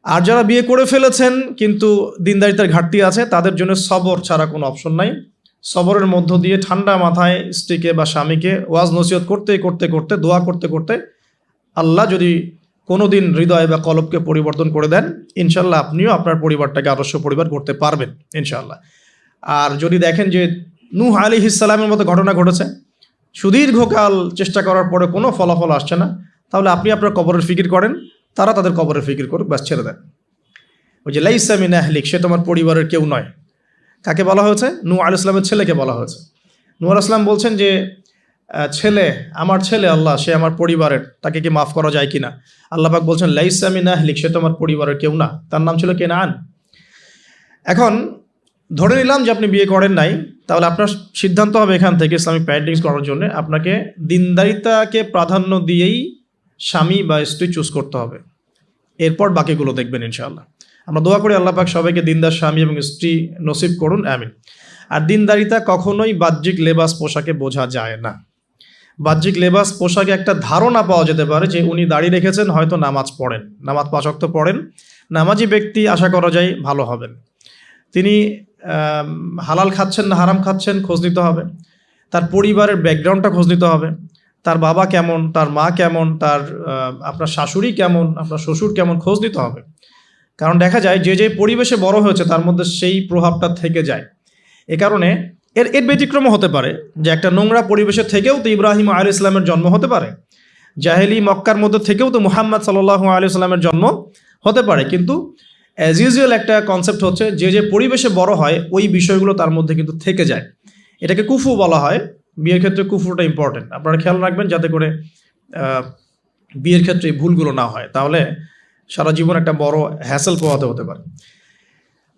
আর যারা বিয়ে করে ফেলেছেন কিন্তু দিনদারিতার ঘাটতি আছে, তাদের জন্য সবর ছাড়া কোনো অপশন নাই। সবরের মধ্য দিয়ে ঠান্ডা মাথায় স্ত্রীকে বা স্বামীকে ওয়াজ নসিহত করতে করতে করতে, দোয়া করতে করতে আল্লাহ যদি কোনো দিন হৃদয় বা কলবকে পরিবর্তন করে দেন, ইনশাল্লাহ আপনিও আপনার পরিবারটাকে আদর্শ পরিবার করতে পারবেন ইনশাল্লাহ। আর যদি দেখেন যে নূহ আলাইহিস সালামের মতো ঘটনা ঘটেছে, সুদীর্ঘকাল চেষ্টা করার পরে কোনো ফলাফল আসছে না, তাহলে আপনি আপনার কবরের ফিকির করেন, তারা তাদের কবরের ফিকির করুক, ব্যাস ছেড়ে দেন। ওই যে লাইসা মিন আহলিক, সে তোমার পরিবারের কেউ নয়। কাকে বলা হয়েছে? নূহ আলাইহিস সালামের ছেলেকে বলা হয়েছে। নূহ আলাইহিস সালাম বলছেন যে ছেলে, আমার ছেলে আল্লাহ, সে আমার পরিবারের, তাকে কি মাফ করা যায় কিনা? আল্লাহ পাক বলছেন লাইসা মিন আহলিক, সে তোমার পরিবারের কেউ না। তার নাম ছিল কেনান। এখন ধরে নিলাম যে আপনি বিয়ে করেন নাই, তাহলে আপনার সিদ্ধান্ত হবে এখান থেকে ইসলামিক প্যারেন্টিং করার জন্য আপনাকে দিনদারিতাকে প্রাধান্য দিয়েই স্বামী বা স্ত্রী চুজ করতে হবে। এরপর বাকিগুলো দেখবেন ইনশাআল্লাহ। আমরা দোয়া করি আল্লাহ পাক সবাইকে দিনদার স্বামী এবং স্ত্রী নসিব করুন, আমিন। আর দিনদারিতা কখনোই বাহ্যিক লেবাস পোশাকে বোঝা যায় না। বাহ্যিক লেবাস পোশাকে একটা ধারণা পাওয়া যেতে পারে যে উনি দাঁড়িয়ে রেখেছেন, হয়তো নামাজ পড়েন, নামাজ 5 ওয়াক্ত পড়েন, নামাজি ব্যক্তি, আশা করা যায় ভালো হবেন। তিনি হালাল খাচ্ছেন না হারাম খাচ্ছেন খোঁজ নিতে হবে। তার পরিবারের ব্যাকগ্রাউন্ডটা খোঁজ নিতে হবে। তার বাবা কেমন, তার মা কেমন, তার আপনার শাশুড়ি কেমন, আপনার শ্বশুর কেমন, খোঁজ নিতে হবে। কারণ দেখা যায় যে যে পরিবেশে বড় হয়েছে তার মধ্যে সেই প্রভাবটা থেকে যায়। এ কারণে এর ব্যতিক্রমও হতে পারে যে একটা নোংরা পরিবেশে থেকেও তো ইব্রাহিম আলাইহিস সালামের জন্ম হতে পারে, জাহেলি মক্কার মধ্যে থেকেও তো মুহাম্মদ সাল্লাল্লাহু আলাইহি সাল্লামের জন্ম হতে পারে। কিন্তু অ্যাজ ইউজুয়াল একটা কনসেপ্ট হচ্ছে যে যে পরিবেশে বড় হয় ওই বিষয়গুলো তার মধ্যে কিন্তু থেকে যায়। এটাকে কুফু বলা হয়। বিয়ের ক্ষেত্রে কুফুটা ইম্পর্টেন্ট, আপনারা খেয়াল রাখবেন যাতে করে বিয়ের ক্ষেত্রে এই ভুলগুলো না হয়, তাহলে সারা জীবন একটা বড় হ্যাসেল পোহাতে হতে পারে।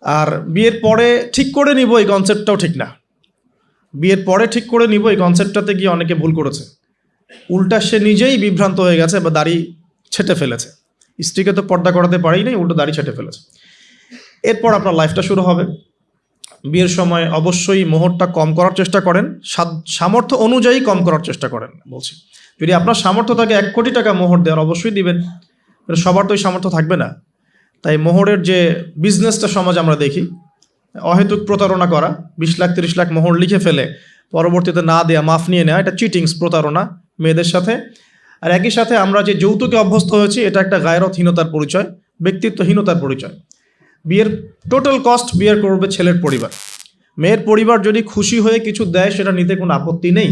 আর বিয়ের পরে ঠিক করে নিব এই কনসেপ্টটাও ঠিক না। বিয়ের পরে ঠিক করে নিব এই কনসেপ্টটাতে গিয়ে অনেকে ভুল করেছে, উল্টা সে নিজেই বিভ্রান্ত হয়ে গেছে বা দাড়ি ছেটে ফেলেছে। স্ত্রীকে তো পর্দা করাতে পারেই নাই, উল্টো দাড়ি ছেটে ফেলেছে। এরপর আপনার লাইফটা শুরু হবে। বিয়ের সময় অবশ্যই মোহরটা কম করার চেষ্টা করেন, সামর্থ্য অনুযায়ী কম করার চেষ্টা করেন বলছি। যদি আপনার সামর্থ্য থাকে 1 কোটি টাকা মোহর দেওয়ার, অবশ্যই দিবেন, সবার তো ওই সামর্থ্য থাকবে না। তাই মোহরের যে বিজনেসটা সমাজ আমরা দেখি, অহেতুক প্রতারণা করা, 20 লাখ 30 লাখ মোহর লিখে ফেলে পরবর্তীতে না দেয়া, মাফ নিয়ে নেওয়া, এটা চিটিংস, প্রতারণা মেয়েদের সাথে। আর একই সাথে আমরা যে যৌতুকে অভ্যস্ত হয়েছি, এটা একটা গায়রতহীনতার পরিচয়, ব্যক্তিত্বহীনতার পরিচয়। বিয়ের টোটাল কস্ট বিয়ের করবে ছেলের পরিবার। মেয়ের পরিবার যদি খুশি হয়ে কিছু দেয় সেটা নিতে কোনো আপত্তি নেই,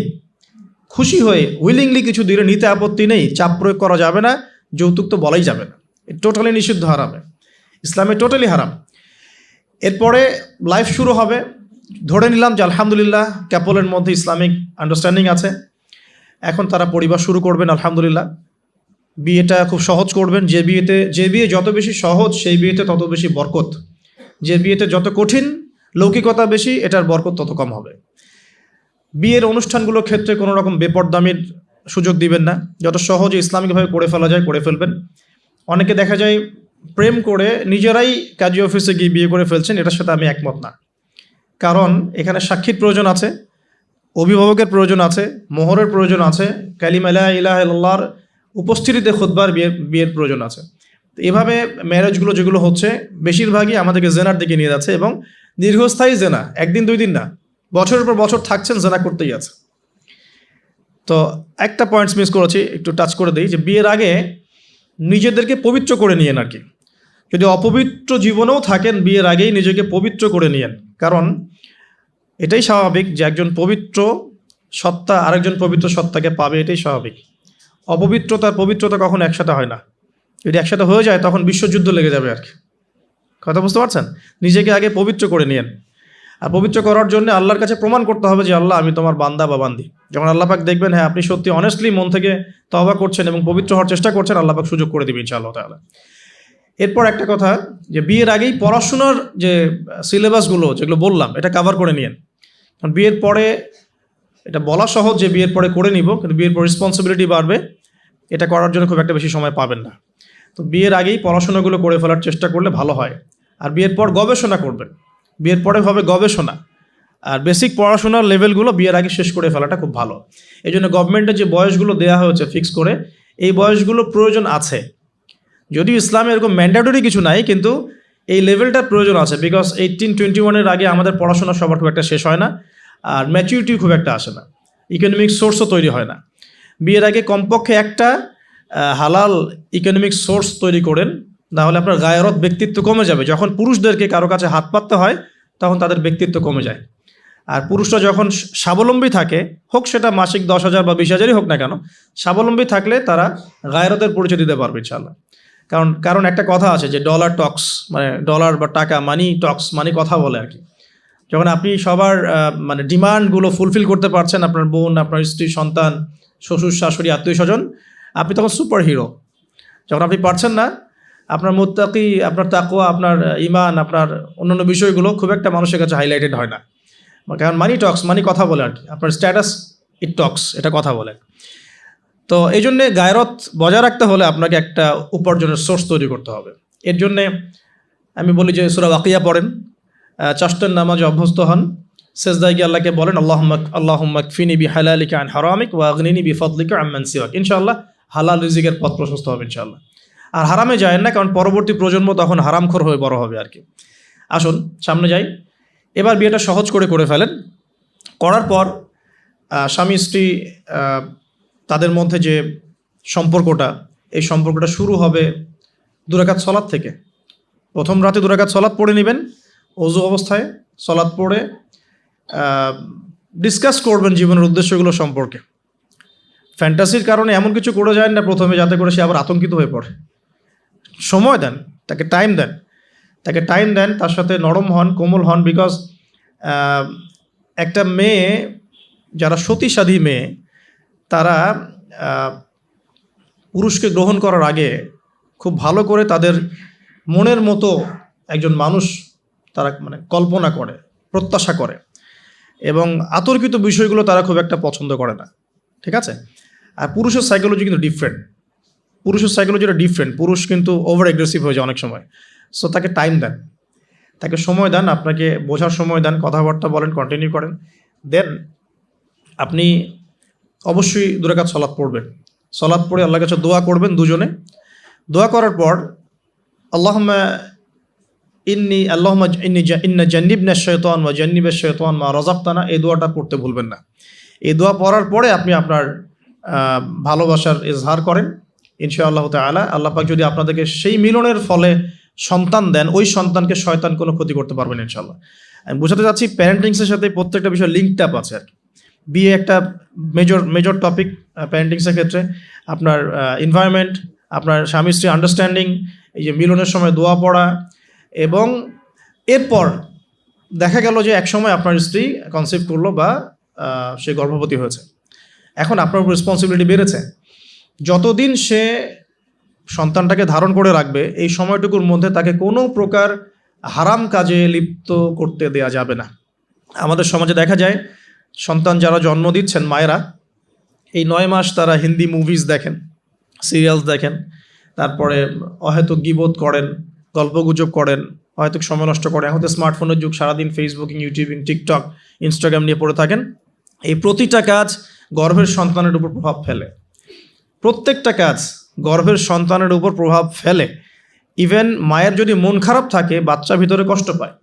খুশি হয়ে উইলিংলি কিছু দিলে নিতে আপত্তি নেই। চাপ প্রয়োগ করা যাবে না, যৌতুক তো বলাই যাবে না, টোটালি নিষিদ্ধ, হারামে, ইসলামে টোটালি হারাম। এরপরে লাইফ শুরু হবে। ধরে নিলাম যে আলহামদুলিল্লাহ ক্যাপলের মধ্যে ইসলামিক আন্ডারস্ট্যান্ডিং আছে, এখন তারা পরিবার শুরু করবেন আলহামদুলিল্লাহ। বিয়েটা খুব সহজ করবেন। যে বিয়ে যত বেশি সহজ সেই বিয়েতে তত বেশি বরকত। যে বিয়েতে যত কঠিন, লৌকিকতা বেশি, এটার বরকত তত কম হবে। বিয়ের অনুষ্ঠানগুলোর ক্ষেত্রে কোনো রকম বেপরদামির সুযোগ দিবেন না, যত সহজে ইসলামিকভাবে করে ফেলা যায় করে ফেলবেন। অনেকে দেখা যায় প্রেম করে নিজেরাই কাজী অফিসে গিয়ে বিয়ে করে ফেলছেন, এটার সাথে আমি একমত না। কারণ এখানে সাক্ষীর প্রয়োজন আছে, অভিভাবকের প্রয়োজন আছে, মোহরের প্রয়োজন আছে, কালিমা লা ইলাহা ইল্লাল্লাহর উপস্থিতিতে খুতবার বিয়ের প্রয়োজন আছে। তো এভাবে ম্যারেজগুলো যেগুলো হচ্ছে বেশিরভাগই আমাদেরকে জেনার দিকে নিয়ে যাচ্ছে, এবং দীর্ঘস্থায়ী জেনা, 1 দিন 2 দিন না, বছরের পর বছর থাকছেন, জেনা করতেই আছে। তো একটা পয়েন্টস মিস করেছি, একটু টাচ করে দিই, যে বিয়ের আগে নিজেদেরকে পবিত্র করে নিয়েন আর কি। যদি অপবিত্র জীবনেও থাকেন, বিয়ের আগেই নিজেকে পবিত্র করে নিয়েন। কারণ এটাই স্বাভাবিক যে একজন পবিত্র সত্তা আরেকজন পবিত্র সত্তাকে পাবে, এটাই স্বাভাবিক। অপবিত্রতার পবিত্রতা কখনো একসাথে হয় না। যদি একসাথে হয়ে যায় তখন বিশ্বযুদ্ধ লেগে যাবে আর কি। কথা বুঝতে পারছেন? নিজেকে আগে পবিত্র করে নিয়েন। আর পবিত্র করার জন্য আল্লাহর কাছে প্রমাণ করতে হবে যে আল্লাহ, আমি তোমার বান্দা বা বান্দি। যখন আল্লাহ পাক দেখবেন হ্যাঁ আপনি সত্যি অনেস্টলি মন থেকে তওবা করছেন এবং পবিত্র হওয়ার চেষ্টা করছেন, আল্লাহ পাক সুযোগ করে দিবেন ইনশাআল্লাহ তাআলা। এরপর একটা কথা, যে বিয়ের আগেই পড়াশোনার যে সিলেবাসগুলো যেগুলো বললাম এটা কভার করে নিয়েন। কারণ বিয়ের পরে এটা বলা সহজ যে বিয়ের পরে করে নিব, কিন্তু বিয়ের পর রেসপন্সিবিলিটি বাড়বে, এটা করার জন্য খুব একটা বেশি সময় পাবেন না। তো বিয়ের আগেই পড়াশোনাগুলো করে ফেলার চেষ্টা করলে ভালো হয়। আর বিয়ের পর গবেষণা করবেন, বিয়ের পরে হবে গবেষণা। আর বেসিক পড়াশোনার লেভেলগুলো বিয়ের আগে শেষ করে ফেলাটা খুব ভালো। এই জন্য গভর্নমেন্টের যে বয়সগুলো দেওয়া হয়েছে ফিক্স করে, এই বয়সগুলো প্রয়োজন আছে। যদিও ইসলামে এরকম ম্যান্ডেটরি কিছু নাই, কিন্তু এই লেভেলটার প্রয়োজন আছে, বিকজ 18-21 আগে আমাদের পড়াশোনা সবার খুব একটা শেষ হয় না, আর ম্যাচুরিটি খুব একটা আসে না, ইকোনমিক সোর্সও তৈরি হয় না। বিয়ের আগে কমপক্ষে একটা হালাল ইকোনমিক সোর্স তৈরি করেন, নাহলে আপনার গায়রত ব্যক্তিত্ব কমে যাবে। যখন পুরুষদেরকে কারো কাছে হাত পাততে হয় তখন তাদের ব্যক্তিত্ব কমে যায়। আর পুরুষরা যখন স্বাবলম্বী থাকে, হোক সেটা মাসিক 10,000 বা 20,000-ই হোক না কেন, স্বাবলম্বী থাকলে তারা গায়রতের পরিচয় দিতে পারবে ইনশাআল্লাহ। কারণ একটা কথা আছে যে ডলার টক্স, মানে ডলার বা টাকা, মানি টক্স, মানে কথা বলে আর কি। যখন আপনি সবার মানে ডিমান্ডগুলো ফুলফিল করতে পারছেন, আপনার বোন, আপনার স্ত্রী, সন্তান, শ্বশুর শাশুড়ি, আত্মীয় স্বজন, আপনি তখন সুপার হিরো। যখন আপনি পারছেন না, আপনার মুত্তাকি, আপনার তাকওয়া, আপনার ঈমান, আপনার অন্যান্য বিষয়গুলো খুব একটা মানুষের কাছে হাইলাইটেড হয় না, কারণ মানি টক্স, মানি কথা বলে আর কি। আপনার স্ট্যাটাস ইট টক্স, এটা কথা বলে। তো এই জন্যে গায়রত বজায় রাখতে হলে আপনাকে একটা উপার্জনের সোর্স তৈরি করতে হবে। এর জন্যে আমি বলি যে সূরা ওয়াকিয়া পড়েন, চারটার নামাজে অভ্যস্ত হন, সেজদায় গিয়ে আল্লাহকে বলেন আল্লাহুম্মা কফিনি বিহালালিকা আন হারামিক ওয়া আগনিনি বিফাদলিকা আম্মান সিওয়াক। ইনশাআল্লাহ হালাল রিজিকের পথ প্রশস্ত হবে ইনশাআল্লাহ। আর হারামে যায়েন না, কারণ পরবর্তী প্রজন্ম তখন হারামখোর হয়ে বড় হবে আর কি। আসুন সামনে যাই। এবার বিয়েটা সহজ করে ফেলেন। করার পর স্বামী স্ত্রী তাদের মধ্যে যে সম্পর্কটা, এই সম্পর্কটা শুরু হবে 2 রাকাত সলাত থেকে। প্রথম রাতে 2 রাকাত সলাত পড়ে নেবেন, ওযু অবস্থায় সলাত পড়ে ডিসকাস করবেন জীবনের উদ্দেশ্যগুলো সম্পর্কে। ফ্যান্টাসির কারণে এমন কিছু করে যায় না প্রথমে, যাতে করে সে আবার আতঙ্কিত হয়ে পড়ে। সময় দেন, তাকে টাইম দেন, তার সাথে নরম হন, কোমল হন। বিকজ একটা মেয়ে, যারা সতীসাধী মেয়ে, তারা পুরুষকে গ্রহণ করার আগে খুব ভালো করে তাদের মনের মতো একজন মানুষ তারা মানে কল্পনা করে, প্রত্যাশা করে, এবং আতর্কিত বিষয়গুলো তারা খুব একটা পছন্দ করে না, ঠিক আছে? আর পুরুষের সাইকোলজি কিন্তু ডিফারেন্ট, পুরুষ কিন্তু ওভার এগ্রেসিভ হয়ে যায় অনেক সময়। সো তাকে টাইম দেন, তাকে সময় দেন, আপনাকে বোঝার সময় দেন, কথাবার্তা বলেন, কন্টিনিউ করেন। দেন আপনি অবশ্যই 2 রাকাত সলাত পড়বেন। সলাত পড়ে আল্লাহর কাছে দোয়া করবেন দুজনে। দোয়া করার পর আল্লাহুম্মা ইন্না জান্নিবনা শাইতান ওয়া জান্নিবাশ শাইতান মা রাযাকতানা, এই দোয়াটা পড়তে ভুলবেন না। এই দোয়া পড়ার পরে আপনি আপনার ভালোবাসার ইজহার করেন ইনশাআল্লাহ তাআলা। আল্লাহ পাক যদি আপনাদেরকে সেই মিলনের ফলে সন্তান দেন, ওই সন্তানকে শয়তান কোনো ক্ষতি করতে পারবেন ইনশাআল্লাহ। আমি বোঝাতে চাচ্ছি প্যারেন্টিংসের সাথে প্রত্যেকটা বিষয় লিঙ্কড আপ আছে আর কি। বিয়ে একটা মেজর টপিক প্যারেন্টিংসের ক্ষেত্রে। আপনার এনভায়রনমেন্ট, আপনার স্বামী স্ত্রী আন্ডারস্ট্যান্ডিং, এই যে মিলনের সময় দোয়া পড়া, এবং এরপর দেখা গেল যে একসময় আপনার স্ত্রী কনসিভ করলো বা সে গর্ভবতী হয়েছে। এখন আপনার উপর রেসপন্সিবিলিটি বেড়েছে। যতদিন সে সন্তানটাকে ধারণ করে রাখবে, এই সময়টুকুর মধ্যে তাকে কোনো প্রকার হারাম কাজে লিপ্ত করতে দেয়া যাবে না। আমাদের সমাজে দেখা যায় সন্তান যারা জন্ম দিচ্ছেন মায়েরা, এই 9 মাস তারা হিন্দি মুভিজ দেখেন, সিরিয়ালস দেখেন, তারপরে অহেতুক গীবত করেন, গল্পগুজব করেন, অহেতুক সময় নষ্ট করেন। এখন তো স্মার্টফোনের যুগ, সারাদিন ফেসবুকিং, ইউটিউবিং, টিকটক, ইনস্টাগ্রাম নিয়ে পড়ে থাকেন। এই প্রতিটা কাজ গর্ভের সন্তানের উপর প্রভাব ফেলে, প্রত্যেকটা কাজ গর্ভের সন্তানের উপর প্রভাব ফেলে। ইভেন মায়ের যদি মন খারাপ থাকে, বাচ্চা ভিতরে কষ্ট পায়।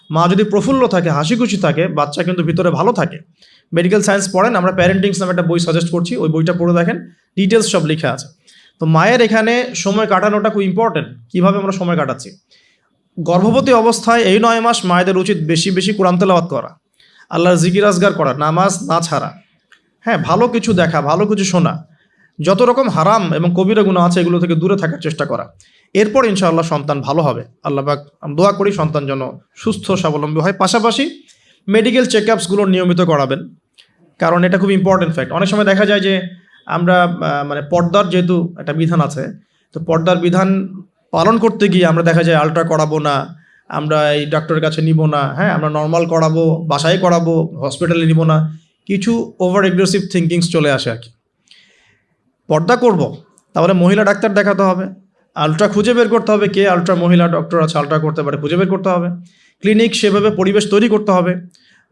মা যদি প্রফুল্ল থাকে, হাসি খুশি থাকে, বাচ্চা কিন্তু ভিতরে ভালো থাকে। মেডিকেল সায়েন্স পড়েন, আমরা প্যারেন্টিংস নামে একটা বই সাজেস্ট করছি, ওই বইটা পড়ে দেখেন, ডিটেলস সব লেখা আছে। তো মায়ের এখানে সময় কাটানোটা খুব ইম্পর্টেন্ট। কীভাবে আমরা সময় কাটাচ্ছি? গর্ভবতী অবস্থায় এই 9 মাস মায়েদের উচিত বেশি বেশি কোরআন তেলাওয়াত করা, আল্লাহর জিকির আজগার করা, নামাজ না ছাড়া, হ্যাঁ, ভালো কিছু দেখা, ভালো কিছু শোনা, যত রকম হারাম এবং কবিরা গুনাহ আছে এগুলো থেকে দূরে থাকার চেষ্টা করা। এরপর ইনশাআল্লাহ সন্তান ভালো হবে। আল্লাহ পাক দোয়া করি সন্তান যেন সুস্থ স্বাবলম্বী হয়। পাশাপাশি মেডিকেল চেকআপসগুলো নিয়মিত করাবেন, কারণ এটা খুব ইম্পর্টেন্ট ফ্যাক্ট। অনেক সময় দেখা যায় যে আমরা মানে পর্দার যেহেতু একটা বিধান আছে, তো পর্দার বিধান পালন করতে গিয়ে আমরা দেখা যায় আলট্রা করাবো না, আমরা এই ডক্টরের কাছে নিব না, হ্যাঁ, আমরা নর্মাল করাবো, বাসায় করাবো, হসপিটালে নিব না, কিছু ওভার এগ্রেসিভ থিঙ্কিংস চলে আসে আর কি। পর্দা করব, তাহলে মহিলা ডাক্তার দেখাতে হবে, আলট্রা খুঁজে বের করতে হবে, কে আলট্রা মহিলা ডক্টর আছে আলট্রা করতে পারে, খুঁজে বের করতে হবে, ক্লিনিক সেভাবে পরিবেশ তৈরি করতে হবে।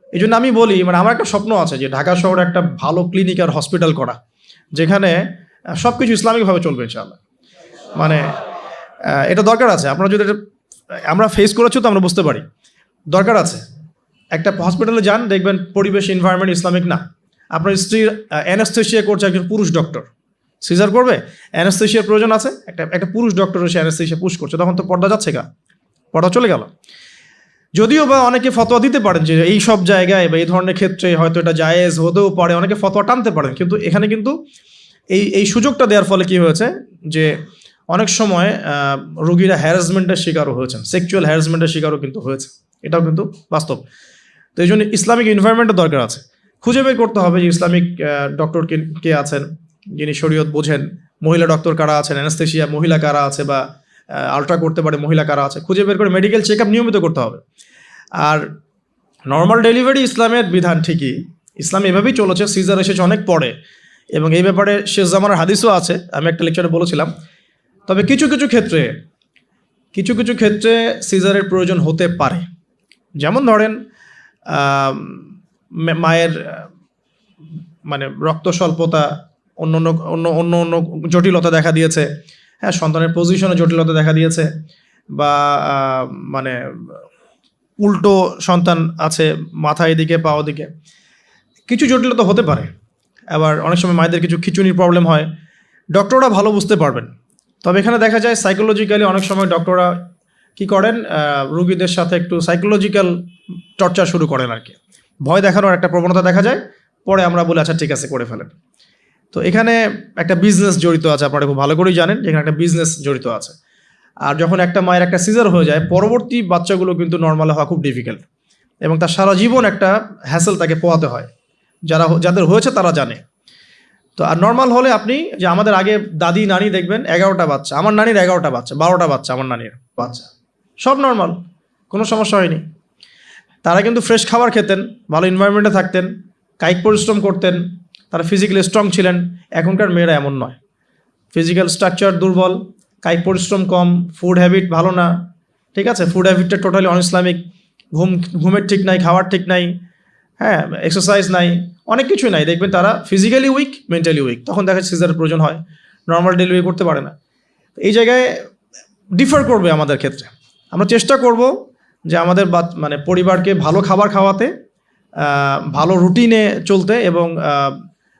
এই জন্য আমি বলি, মানে আমার একটা স্বপ্ন আছে যে ঢাকা শহরে একটা ভালো ক্লিনিক আর হসপিটাল করা, যেখানে সব কিছু ইসলামিকভাবে চলবে ইনশাআল্লাহ। মানে এটা দরকার আছে। আপনারা যদি আমরা ফেস করেছি তো আমরা বুঝতে পারি, দরকার আছে। একটা হসপিটালে যান, দেখবেন পরিবেশ এনভায়রনমেন্ট ইসলামিক না। আপনার স্ত্রী অ্যানাস্থেশিয়া করছে, একজন পুরুষ ডক্টর সিজার করবে, অ্যানাস্থেশিয়ার প্রয়োজন আছে, একটা পুরুষ ডক্টর এসে অ্যানাস্থেশিয়া পুশ করছে, তখন তো পর্দা যাচ্ছে গা, পর্দা চলে গেল। যদিও বা অনেকে ফতোয়া দিতে পারেন যে এই সব জায়গায় বা এই ধরনের ক্ষেত্রে হয়তো এটা জায়েজ হতেও পারে, অনেকে ফতোয়া টানতে পারেন, কিন্তু এখানে কিন্তু এই সুযোগটা দেওয়ার ফলে কি হয়েছে যে অনেক সময় রোগীরা হ্যারাসমেন্টের শিকারও হয়েছেন, সেক্সুয়াল হ্যারাসমেন্টের শিকারও কিন্তু হয়েছে, এটাও কিন্তু বাস্তব। তো এই জন্য ইসলামিক এনভায়রনমেন্টের দরকার আছে। খুঁজে বের করতে হবে যে ইসলামিক ডক্টর কে আছেন, যিনি শরীয়ত বোঝেন, মহিলা ডক্টর কারা আছেন, অ্যানাস্থেশিয়া মহিলা কারা আছে, বা আলট্রা করতে পারে মহিলা কারা আছে, খুঁজে বের করে মেডিকেল চেক আপ নিয়মিত করতে হবে। আর নর্মাল ডেলিভারি ইসলামের বিধান ঠিকই, ইসলাম এভাবেই চলেছে, সিজার এসেছে অনেক পরে, এবং এই ব্যাপারে শেষ জামানার হাদিসও আছে, আমি একটা লেকচারে বলেছিলাম। তবে কিছু কিছু ক্ষেত্রে সিজারের প্রয়োজন হতে পারে। যেমন ধরেন মায়ের মানে রক্ত স্বল্পতা, অন্য অন্য জটিলতা দেখা দিয়েছে, হ্যাঁ, সন্তানের পজিশনে জটিলতা দেখা দিয়েছে, বা মানে উল্টো সন্তান আছে, মাথা এদিকে পা ওদিকে, কিছু জটিলতা হতে পারে। আবার অনেক সময় মায়েদের কিছু খিঁচুনির প্রবলেম হয়, ডক্টররা ভালো বুঝতে পারবেন। তবে এখানে দেখা যায় সাইকোলজিক্যালি অনেক সময় ডক্টররা কী করেন, রুগীদের সাথে একটু সাইকোলজিক্যাল টর্চার শুরু করেন আর কি, ভয় দেখানোর একটা প্রবণতা দেখা যায়। পরে আমরা বলি আচ্ছা ঠিক আছে করে ফেলেন। তো এখানে একটা বিজনেস জড়িত আছে, আপনারা খুব ভালো করেই জানেন এখানে একটা বিজনেস জড়িত আছে। আর যখন একটা মায়ের একটা সিজার হয়ে যায়, পরবর্তী বাচ্চাগুলো কিন্তু নর্মাল হওয়া খুব ডিফিকাল্ট, এবং তার সারা জীবন একটা হ্যাসেল তাকে পোহাতে হয়। যাদের হয়েছে তারা জানে। তো আর নর্মাল হলে আপনি যে আমাদের আগে দাদি নানি দেখবেন 11টা বাচ্চা, আমার নানির 11টা বাচ্চা, 12টা বাচ্চা, আমার নানির বাচ্চা, সব নর্মাল, কোনো সমস্যা হয়নি। তারা কিন্তু ফ্রেশ খাবার খেতেন, ভালো এনভায়রনমেন্টে থাকতেন, কায়িক পরিশ্রম করতেন, তারা ফিজিক্যালি স্ট্রং ছিলেন। এখনকার মেয়েরা এমন নয়, ফিজিক্যাল স্ট্রাকচার দুর্বল, কায়িক পরিশ্রম কম, ফুড হ্যাবিট ভালো না, ঠিক আছে, ফুড হ্যাবিটটা টোটালি অন ইসলামিক, ঘুমের ঠিক নাই, খাওয়ার ঠিক নাই, হ্যাঁ, এক্সারসাইজ নাই, অনেক কিছুই নাই। দেখবেন তারা ফিজিক্যালি উইক, মেন্টালি উইক, তখন দেখা যাচ্ছে সিজারের প্রয়োজন হয়, নর্মাল ডেলিভারি করতে পারে না। এই জায়গায় ডিফার করবে আমাদের ক্ষেত্রে। আমরা চেষ্টা করব যে আমাদের মানে পরিবারকে ভালো খাবার খাওয়াতে, ভালো রুটিনে চলতে, এবং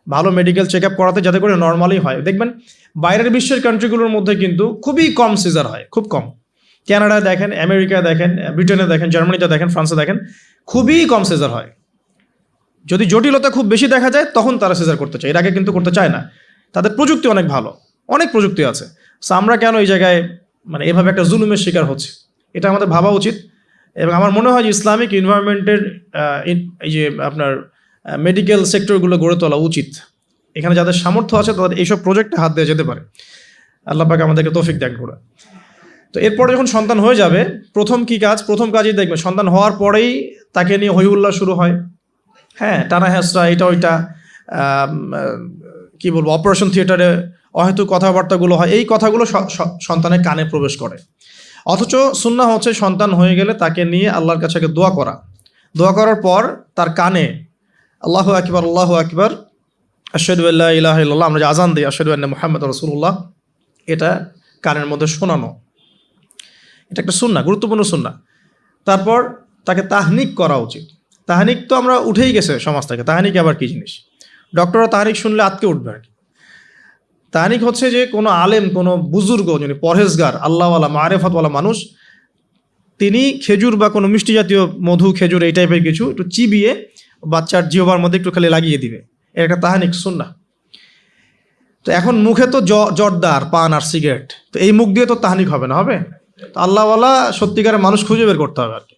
ভালো মেডিকেল চেক আপ করাতে, যাতে করে নর্মালি হয়। দেখবেন বাইরের বিশ্বের কান্ট্রিগুলোর মধ্যে কিন্তু খুবই কম সিজার হয়, খুব কম। কানাডায় দেখেন, আমেরিকায় দেখেন, ব্রিটেনে দেখেন, জার্মানিতে দেখেন, ফ্রান্সে দেখেন, খুবই কম সিজার হয়। যদি জটিলতা খুব বেশি দেখা যায় তখন তারা সিজার করতে চায়, এর আগে কিন্তু করতে চায় না। তাদের প্রযুক্তি অনেক ভালো, অনেক প্রযুক্তি আছে। সো আমরা কেন এই জায়গায় মানে এভাবে একটা জুলুমের শিকার হচ্ছে, এটা আমাদের ভাবা উচিত। এবং আমার মনে হয় যে ইসলামিক এনভায়রনমেন্টের এই যে আপনার মেডিকেল সেক্টরগুলো গড়ে তোলা উচিত। এখানে যাদের সামর্থ্য আছে তাদের এইসব প্রজেক্টে হাত দেওয়া যেতে পারে। আল্লাহ পাক আমাদেরকে তৌফিক দান করে। তো এরপরে যখন সন্তান হয়ে যাবে, প্রথম কাজই দেখবে, সন্তান হওয়ার পরেই তাকে নিয়ে হই হুল্লার শুরু হয়, হ্যাঁ, টানা হ্যাঁচড়া, এটা ওইটা, কি বলবো, অপারেশন থিয়েটারে অহেতুক কথাবার্তাগুলো হয়। এই কথাগুলো সন্তানের কানে প্রবেশ করে। অথচ সুন্নাহ হচ্ছে সন্তান হয়ে গেলে তাকে নিয়ে আল্লাহর কাছে দোয়া করার পর তার কানে আল্লাহু আকবার, আশহাদু আল্লা ইলাহা ইল্লাল্লাহ, আমরা যে আজান দিই আশহাদু আন্না মুহাম্মাদুর রাসূলুল্লাহ, এটা কানের মধ্যে শোনানো, এটা একটা সুন্নাহ, গুরুত্বপূর্ণ সুন্নাহ। তারপর তাকে তাহনিক করা উচিত। তাহনিক তো আমরা উঠেই গেছে সমাজ থেকে, তাহনিক আবার কী জিনিস? ডক্টররা তাহনিক শুনলে আটকে উঠবে আর কি। তাহনিক হচ্ছে যে কোনো আলেম, কোনো বুজুর্গ, যিনি পরহেজগার, আল্লাহওয়ালা, মারেফতওয়ালা মানুষ, তিনি খেজুর বা কোনো মিষ্টি জাতীয় মধু, খেজুর, এই টাইপের কিছু একটু চিবিয়ে বাচ্চার জিহ্বার মধ্যে একটু খালি লাগিয়ে দিবে, এর একটা তাহনিক সুন্নাহ। তো এখন মুখে তো জর্দা আর পান আর সিগারেট, তো এই মুখ দিয়ে তো তাহনিক হবে না, হবে? তো আল্লাহওয়ালা সত্যিকারের মানুষ খুঁজে বের করতে হবে আর কি।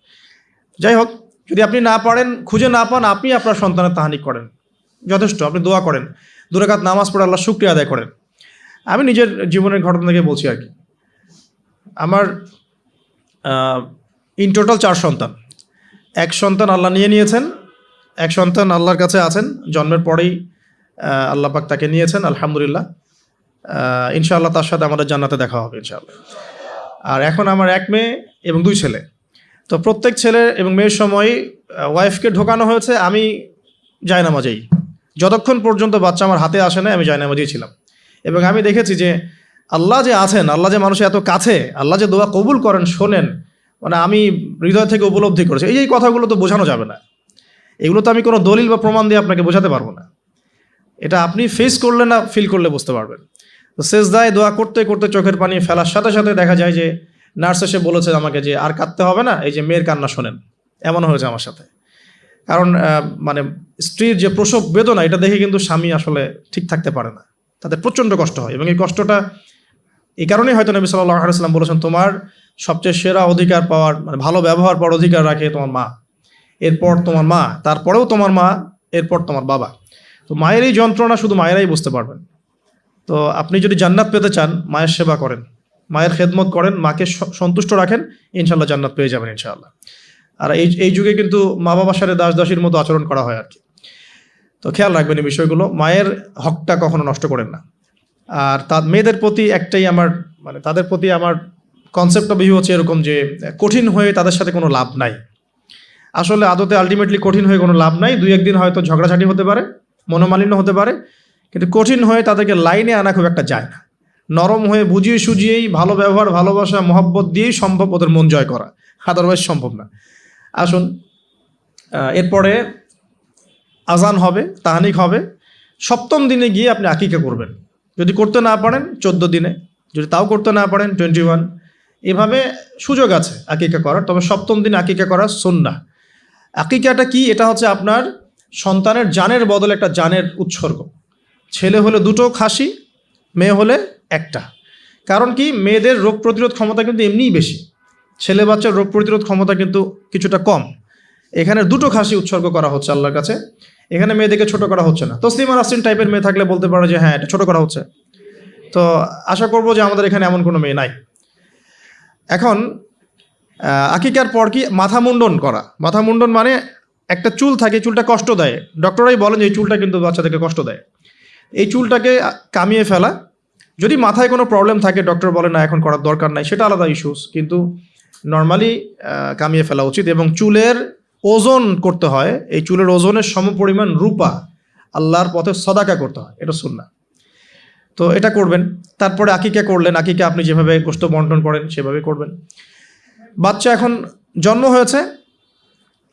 যাই হোক, যদি আপনি না পারেন, খুঁজে না পান, আপনি আপনার সন্তানের তাহনিক করেন, যথেষ্ট। আপনি দোয়া করেন, 2 রাকাত নামাজ পড়ে আল্লাহ শুকরিয়া আদায় করেন। আমি নিজের জীবনের ঘটনা থেকে বলছি আর কি। আমার ইন টোটাল 4 সন্তান। 1 সন্তান আল্লাহ নিয়েছেন, 1 সন্তান আল্লাহর কাছে আছেন, জন্মের পরেই আল্লাহ পাক তাকে নিয়েছেন, আলহামদুলিল্লাহ। ইনশাআল্লাহ তার সাথে আমাদের জান্নাতে দেখা হবে ইনশাআল্লাহ। আর এখন আমার 1 মেয়ে এবং 2 ছেলে। তো প্রত্যেক ছেলে এবং মেয়ের সময় ওয়াইফকে ঢোকানো হয়েছে আমি জায়নামাজেই, যতক্ষণ পর্যন্ত বাচ্চা আমার হাতে আসে না আমি জায়নামাজেই ছিলাম। এবং আমি দেখেছি যে আল্লাহ যে আছেন, আল্লাহ যে মানুষের এত কাছে, আল্লাহ যে দোয়া কবুল করেন, শোনেন, মানে আমি হৃদয় থেকে উপলব্ধি করেছি। এই কথাগুলো তো বোঝানো যাবে না, এগুলো তো আমি কোনো দলিল বা প্রমাণ দিয়ে আপনাকে বোঝাতে পারবো না। এটা আপনি ফেস করলে না ফিল করলে বুঝতে পারবেন। তো সেজদায় দোয়া করতে করতে চোখের পানি ফেলার সাথে সাথে দেখা যায় যে নার্স এসে বলেছে আমাকে যে আর কাঁদতে হবে না, এই যে মেয়ের কান্না শোনেন। এমন হয়েছে আমার সাথে। কারণ মানে স্ত্রীর যে প্রসব বেদনা, এটা দেখে কিন্তু স্বামী আসলে ঠিক থাকতে পারে না, তাদের প্রচণ্ড কষ্ট হয়। এবং এই কষ্টটা এই কারণেই হয়তো নবী সাল্লাল্লাহু আলাইহি ওয়াসাল্লাম বলেছেন, তোমার সবচেয়ে সেরা অধিকার পাওয়ার, মানে ভালো ব্যবহার পাওয়ার অধিকার রাখে তোমার মা, এরপর তোমার মা, তারপরেও তোমার মা, এরপর তোমার বাবা। তো মায়ের এই যন্ত্রণা শুধু মায়েরাই বুঝতে পারবেন। তো আপনি যদি জান্নাত পেতে চান, মায়ের সেবা করেন, মায়ের খেদমত করেন, মাকে সন্তুষ্ট রাখেন, ইনশাল্লাহ জান্নাত পেয়ে যাবেন ইনশাআল্লাহ। আর এই যুগে কিন্তু মা বাবার সাথে দাস দাসীর মতো আচরণ করা হয় আর কি। তো খেয়াল রাখবেন এই বিষয়গুলো, মায়ের হকটা কখনো নষ্ট করেন না। আর তার মেয়েদের প্রতি একটাই আমার, মানে তাদের প্রতি আমার কনসেপ্ট অফ ভিউ হচ্ছে এরকম যে কঠিন হয়ে তাদের সাথে কোনো লাভ নাই। আসলে আদতে আলটিমেটলি কঠিন হয়ে কোনো লাভ নাই। দুই একদিন হয়তো ঝগড়াঝাটি হতে পারে, মনোমালিন্য হতে পারে, কিন্তু কঠিন হয়ে তাদেরকে লাইনে আনা খুব একটা যায় না। নরম হয়ে বুঝিয়ে সুঝিয়েই, ভালো ব্যবহার, ভালোবাসা, মহব্বত দিয়েই সম্ভব ওদের মন জয় করা, আদারওয়াইজ সম্ভব না। আসুন, এরপরে আজান হবে, তাহানিক হবে। 7ম দিনে গিয়ে আপনি আকিকা করবেন। যদি করতে না পারেন 14 দিনে, যদি তাও করতে না পারেন 21, এভাবে সুযোগ আছে আকিকা করার। তবে 7ম দিনে আকিকা করা সুন্নাহ। আকিকাটা কি? এটা হচ্ছে আপনার সন্তানের জানের বদলে একটা জানের উৎসর্গ। ছেলে হলে 2টো খাসি, মেয়ে হলে 1টা। কারণ কি, মেয়েদের রোগ প্রতিরোধ ক্ষমতা কিন্তু এমনিই বেশি, ছেলে বাচ্চার রোগ প্রতিরোধ ক্ষমতা কিন্তু কিছুটা কম। এখানে 2টো খাসি উৎসর্গ করা হচ্ছে আল্লাহর কাছে। এখানে মেয়েদেরকে ছোট করা হচ্ছে না। তসলিমা নাসরিন টাইপের মেয়ে থাকলে বলতে পারো যে হ্যাঁ, এটা ছোট করা হচ্ছে। তো আশা করবো যে আমাদের এখানে এমন কোনো মেয়ে নাই। এখন আকিকার পর কি মাথা মুন্ডন করা। মাথা মুন্ডন মানে একটা চুল থাকে, চুলটা কষ্ট দেয়, ডক্টরাই বলেন যে এই চুলটা কিন্তু বাচ্চাদেরকে কষ্ট দেয়। এই চুলটাকে কামিয়ে ফেলা। যদি মাথায় কোনো প্রবলেম থাকে, ডক্টর বলে না এখন করার দরকার নাই, সেটা আলাদা ইস্যুস, কিন্তু নর্মালি কামিয়ে ফেলা উচিত। এবং চুলের ওজন করতে হয়, এই চুলের ওজনের সমপরিমাণ রূপা আল্লাহর পথে সদাকা করতে হয়, এটা সুন্নাহ। তো এটা করবেন। তারপরে আকিকা করলেন, আকিকা আপনি যেভাবে গোশত বন্টন করেন সেভাবে করবেন। বাচ্চা এখন জন্ম হয়েছে,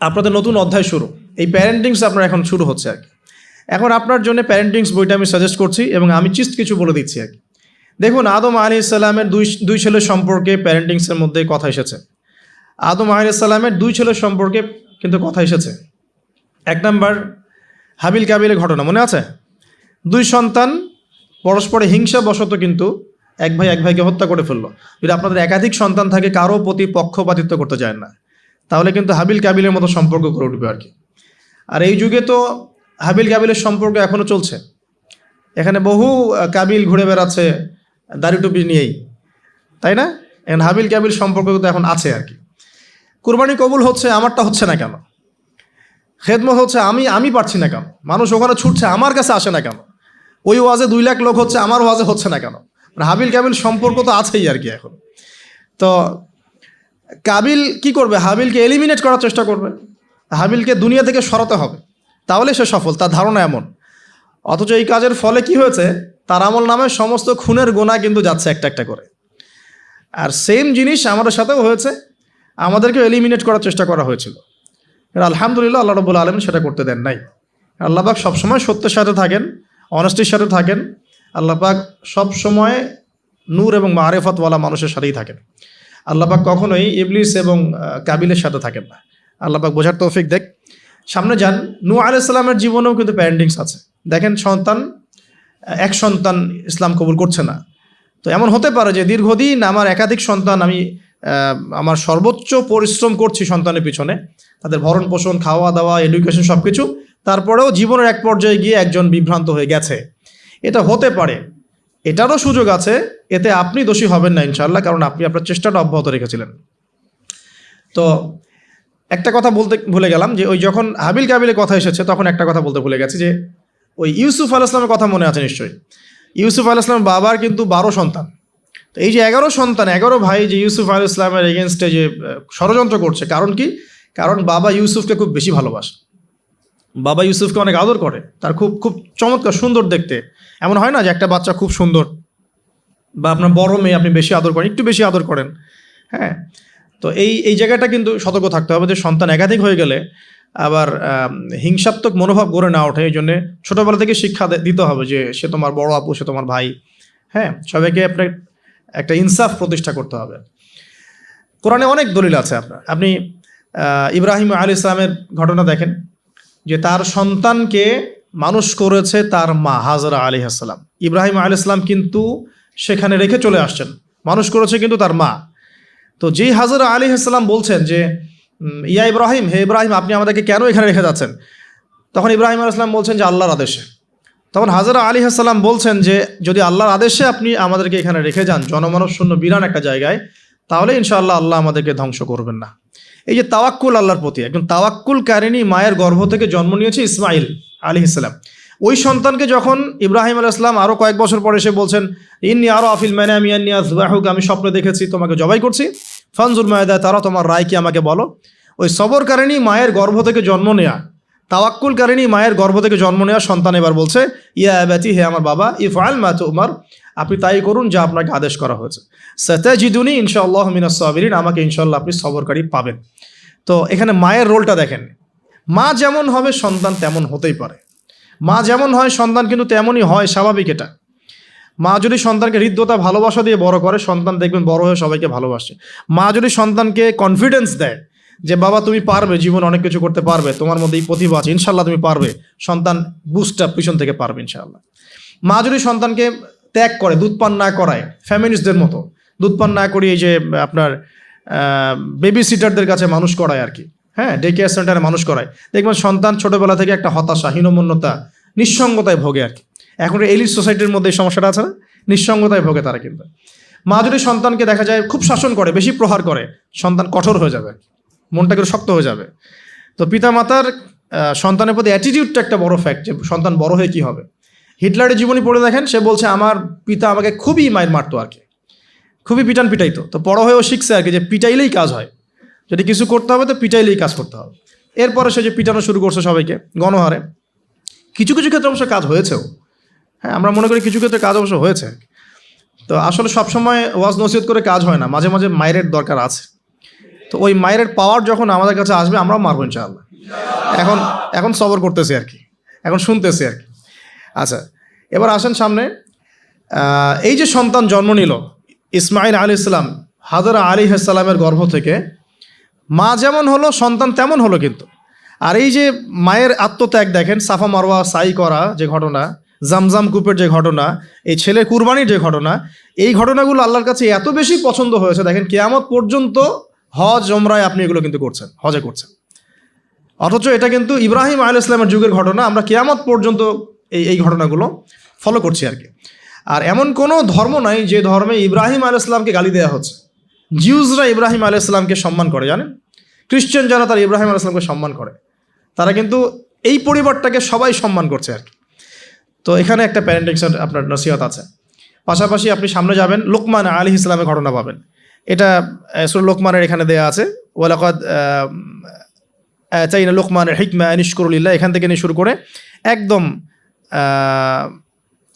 আপনাদের নতুন অধ্যায় শুরু, এই প্যারেন্টিংস আপনার এখন শুরু হচ্ছে আর কি। এখন আপনার জন্য প্যারেন্টিংস বইটা আমি সাজেস্ট করছি এবং আমি কিছু বলে দিচ্ছি আর কি। দেখুন, আদম আলাইহিস সালামের দুই ছেলের সম্পর্কে প্যারেন্টিংসের মধ্যে কথা এসেছে। আদম আলাইহিস সালামের 2 ছেলের সম্পর্কে কিন্তু কথা এসেছে। 1 নাম্বার হাবিল কাবিলের ঘটনা মনে আছে? 2 সন্তান পরস্পরে হিংসা বশত কিন্তু এক ভাইকে হত্যা করে ফেললো। যদি আপনাদের একাধিক সন্তান থাকে, কারো প্রতি পক্ষপাতিত্ব করতে যায় না, তাহলে কিন্তু হাবিল কাবিলের মতো সম্পর্ক করে উঠবে আর কি। আর এই যুগে তো হাবিল কাবিলের সম্পর্ক এখনও চলছে। এখানে বহু কাবিল ঘুরে বেড়াচ্ছে দাড়ি টুপি নিয়েই, তাই না? এখন হাবিল কাবিল সম্পর্ক তো এখন আছে আর কি। কুরবানি কবুল হচ্ছে, আমারটা হচ্ছে না কেন? খেদমত হচ্ছে, আমি পারছি না কেন? মানুষ ওখানে ছুটছে, আমার কাছে আসে না কেন? ওই ওয়াজে 2 লাখ লোক হচ্ছে, আমার ওয়াজে হচ্ছে না কেন? মানে হাবিল কাবিল সম্পর্ক তো আছেই আর কি এখন। তো কাবিল কি করবে? হাবিলকে এলিমিনেট করার চেষ্টা করবে, হাবিলকে দুনিয়া থেকে সরাতে হবে, তাহলে সে সফল, তার ধারণা এমন। অথচ এই কাজের ফলে কি হয়েছে? তার আমল নামে সমস্ত খুনের গোনা কিন্তু যাচ্ছে একটা একটা করে। আর সেম জিনিস আমাদের সাথেও হয়েছে, আমাদেরকে এলিমিনেট করার চেষ্টা করা হয়েছিল। আলহামদুলিল্লাহ আল্লাহ রাব্বুল আলামিন সেটা করতে দেন নাই। আল্লাহ পাক সবসময় সত্যের সাথে থাকেন, অনেস্টির সাথে থাকেন। আল্লাহ পাক সবসময় নূর এবং মারিফতওয়ালা মানুষের সাথেই থাকেন। আল্লাহ পাক কখনোই ইবলিস এবং কাবিলের সাথে থাকেন না। আল্লাহ পাক বোঝার তৌফিক দেখ। সামনে যান, নূহ আলাইহিস সালামের জীবনেও কিন্তু প্যারেন্টিংস আছে। দেখেন, এক সন্তান ইসলাম কবুল করছে না। তো এমন হতে পারে যে দীর্ঘদিন আমার একাধিক সন্তান, আমি আমার সর্বোচ্চ পরিশ্রম করছি সন্তানের পিছনে, তাদের ভরণ পোষণ, খাওয়া দাওয়া, এডুকেশন সব কিছু, তারপরেও জীবনের এক পর্যায়ে গিয়ে একজন বিভ্রান্ত হয়ে গেছে। এটা হতে পারে, এটারও সুযোগ আছে। এতে আপনি দোষী হবেন না ইনশাআল্লাহ, কারণ আপনি আপনার চেষ্টাটা অব্যাহত রেখেছিলেন। তো একটা কথা বলতে ভুলে গেলাম যে ওই যখন হাবিল কাবিলের কথা এসেছে, তখন একটা কথা বলতে ভুলে গেছি যে ওই ইউসুফ আলাইহিস সালামের কথা মনে আছে নিশ্চয়ই। ইউসুফ আলাইহিস সালামের বাবার কিন্তু 12 সন্তান। তো এই যে 11 সন্তান, 11 ভাই যে ইউসুফ আলাইহিস সালামের এগেনস্টে যে ষড়যন্ত্র করছে, কারণ কি? কারণ বাবা ইউসুফকে খুব বেশি ভালোবাসে, বাবা ইউসুফকে অনেক আদর করে, তার খুব খুব চমৎকার সুন্দর দেখতে। এমন হয় না যে একটা বাচ্চা খুব সুন্দর, বা আপনার বড় মেয়ে আপনি বেশি আদর করেন, একটু বেশি আদর করেন, হ্যাঁ। তো এই জায়গাটা কিন্তু সতর্ক থাকতে হবে যে সন্তান একাধিক হয়ে গেলে আবার হিংসাত্মক মনোভাব গড়ে না ওঠে। এই জন্যে ছোটোবেলা থেকে শিক্ষা দিতে হবে যে সে তোমার বড় আপু, সে তোমার ভাই, হ্যাঁ। সবাইকে আপনার একটা ইনসাফ প্রতিষ্ঠা করতে হবে। কোরআনে অনেক দলিল আছে। আপনি ইব্রাহিম আলাইহিস সালামের ঘটনা দেখেন যে তার সন্তানকে মানুষ করেছে তার মা হাজরা আলাইহিস সালাম। ইব্রাহিম আলাইহিস সালাম কিন্তু সেখানে রেখে চলে আসছেন, মানুষ করেছে কিন্তু তার মা। তো যেই হাজরা আলাইহিস সালাম বলছেন যে ইয়া ইব্রাহিম, হে ইব্রাহিম, আপনি আমাদেরকে কেন এখানে রেখে যাচ্ছেন? তখন ইব্রাহিম আলাইহিস সালাম বলছেন যে আল্লাহর আদেশে। তখন হাজরা আলাইহিস সালাম বলছেন যে যদি আল্লাহর আদেশে আপনি আমাদেরকে এখানে রেখে যান জনমানব শূন্য বিরান একটা জায়গায়, তাহলে ইনশাআল্লাহ আল্লাহ আমাদেরকে ধ্বংস করবেন না। এই যে তাওয়াক্কুল আল্লাহর প্রতি, একজন তাওয়াক্কুলকারিণী মায়ের গর্ভ থেকে জন্ম নিয়েছে ইসমাইল আলাইহিস সালাম। ওই সন্তানকে যখন ইব্রাহিম আলাইহিস সালাম আরও কয়েক বছর পরে এসে বলছেন ইন্নী আরা ফিল মানামি আন্নী আযবাহুকা, আমি স্বপ্নে দেখেছি তোমাকে জবাই করছি, ফানজুর মাযা তারা, তোমার রায় কি আমাকে বলো। ওই সবরকারিণী মায়ের গর্ভ থেকে জন্ম নেয়া, তাওয়াক্কুলকারিণী মায়ের গর্ভ থেকে জন্ম নেওয়া সন্তান এবার বলছে ইয়া আবাতি, হে আমার বাবা, ইফআল মা তুমার, আপনি তাই করুন যা আপনাকে আদেশ করা হয়েছে। সাতাজিদুনি ইনশাআল্লাহু মিনাস সাবিরিন, আমাকে ইনশাআল্লাহ আপনি সবরকারী পাবেন। তো এখানে মায়ের রোলটা দেখেন, মা যেমন হবে সন্তান তেমন হতেই পারে। মা যেমন হয় সন্তান কিন্তু তেমনই হয়, স্বাভাবিক এটা। মা যদি সন্তানকে হৃদ্যতা ভালোবাসা দিয়ে বড় করে, সন্তান দেখবেন বড় হয়ে সবাইকে ভালোবাসে। মা যদি সন্তানকে কনফিডেন্স দেয় যে বাবা তুমি পারবে, জীবন অনেক কিছু করতে পারবে, তোমার মধ্যে এই প্রতিভা আছে, ইনশাল্লাহ তুমি পারবে, সন্তান বুস্ট আপ পিছন থেকে পারবে ইনশাআল্লাহ। মা যদি সন্তানকে ত্যাগ করে, দুধ পান না করায়, ফ্যামিলিস্টদের মতো দুধ পান না করিয়ে যে আপনার বেবি সিটারদের কাছে মানুষ করায় আর কি, হ্যাঁ, ডে কেয়ার সেন্টারে মানুষ করায়, দেখবেন সন্তান ছোটোবেলা থেকে একটা হতাশা, হীনমন্যতা, নিঃসঙ্গতায় ভোগে আর কি। এখন এলিট সোসাইটির মধ্যে এই সমস্যাটা আছে না, নিঃসঙ্গতায় ভোগে তারা। কিন্তু মা যদি সন্তানকে দেখা যায় খুব শাসন করে, বেশি প্রহার করে, সন্তান কঠোর হয়ে যাবে, মনটা একটু শক্ত হয়ে যাবে। তো পিতামাতার সন্তানের প্রতি অ্যাটিটিউডটা একটা বড় ফ্যাক্ট, যে সন্তান বড় হয়ে কী হবে। হিটলারের জীবনী পড়ে দেখেন, সে বলছে আমার পিতা আমাকে খুবই মায়ের মারতো আর কি, খুবই পিটাইতো। তো বড় হয়েও শিখছে আর কি যে পিটাইলেই কাজ হয়, যদি কিছু করতে হবে তো পিটাইলেই কাজ করতে হবে। এরপরে সে যে পিটানো শুরু করছে সবাইকে গণহারে, কিছু কিছু ক্ষেত্রে অবশ্য কাজ হয়েছেও, হ্যাঁ, আমরা মনে করি কিছু ক্ষেত্রে কাজ অবশ্য হয়েছে। তো আসলে সবসময় ওয়াজ নসিহত করে কাজ হয় না, মাঝে মাঝে মায়ের দরকার আছে। তো ওই মায়ের পাওয়ার যখন আমাদের কাছে আসবে আমরাও মারবো ইনশাআল্লাহ। এখন সবর করতেছি আর কি, এখন শুনতেছি আর কি। আচ্ছা, এবার আসেন সামনে। এই যে সন্তান জন্ম নিল ইসমাইল আলাইহিস সালাম হাজরা আলাইহিস সালামের গর্ভ থেকে, মা যেমন হলো সন্তান তেমন হলো কিন্তু। আর এই যে মায়ের আত্মত্যাগ দেখেন, সাফা মারওয়া সাই করা যে ঘটনা, জামজাম কূপের যে ঘটনা, এই ছেলে কুরবানির যে ঘটনা, এই ঘটনাগুলো আল্লাহর কাছে এত বেশি পছন্দ হয়েছে। দেখেন কিয়ামত পর্যন্ত হজ ওমরায় আপনি এগুলো কিন্তু করছেন, হজে করছেন। অথচ এটা কিন্তু ইব্রাহিম আলাইহিস সালামের যুগের ঘটনা, আমরা কিয়ামত পর্যন্ত এই ঘটনাগুলো ফলো করছি আর কি। আর এমন কোনো ধর্ম নাই যে ধর্মে ইব্রাহিম আলাইহিস সালামকে গালি দেওয়া হচ্ছে। জিউসরা ইব্রাহিম আলাইহিস সালামকে সম্মান করে, জানেন, খ্রিস্টান যারা তারা ইব্রাহিম আলাইহিস সালামকে সম্মান করে, তারা কিন্তু এই পরিবারটাকে সবাই সম্মান করছে আর কি। তো এখানে একটা প্যারেন্টিংসের আপনার নসিহত আছে। পাশাপাশি আপনি সামনে যাবেন, লোকমান আলাইহিস সালামের ঘটনা পাবেন। এটা সূরা লোকমানের এখানে দেয়া আছে, ওয়ালাকাদ আতাইনা লোকমানের হিকমা আন ইশকুরু লিল্লাহ, এখান থেকে নিয়ে শুরু করে একদম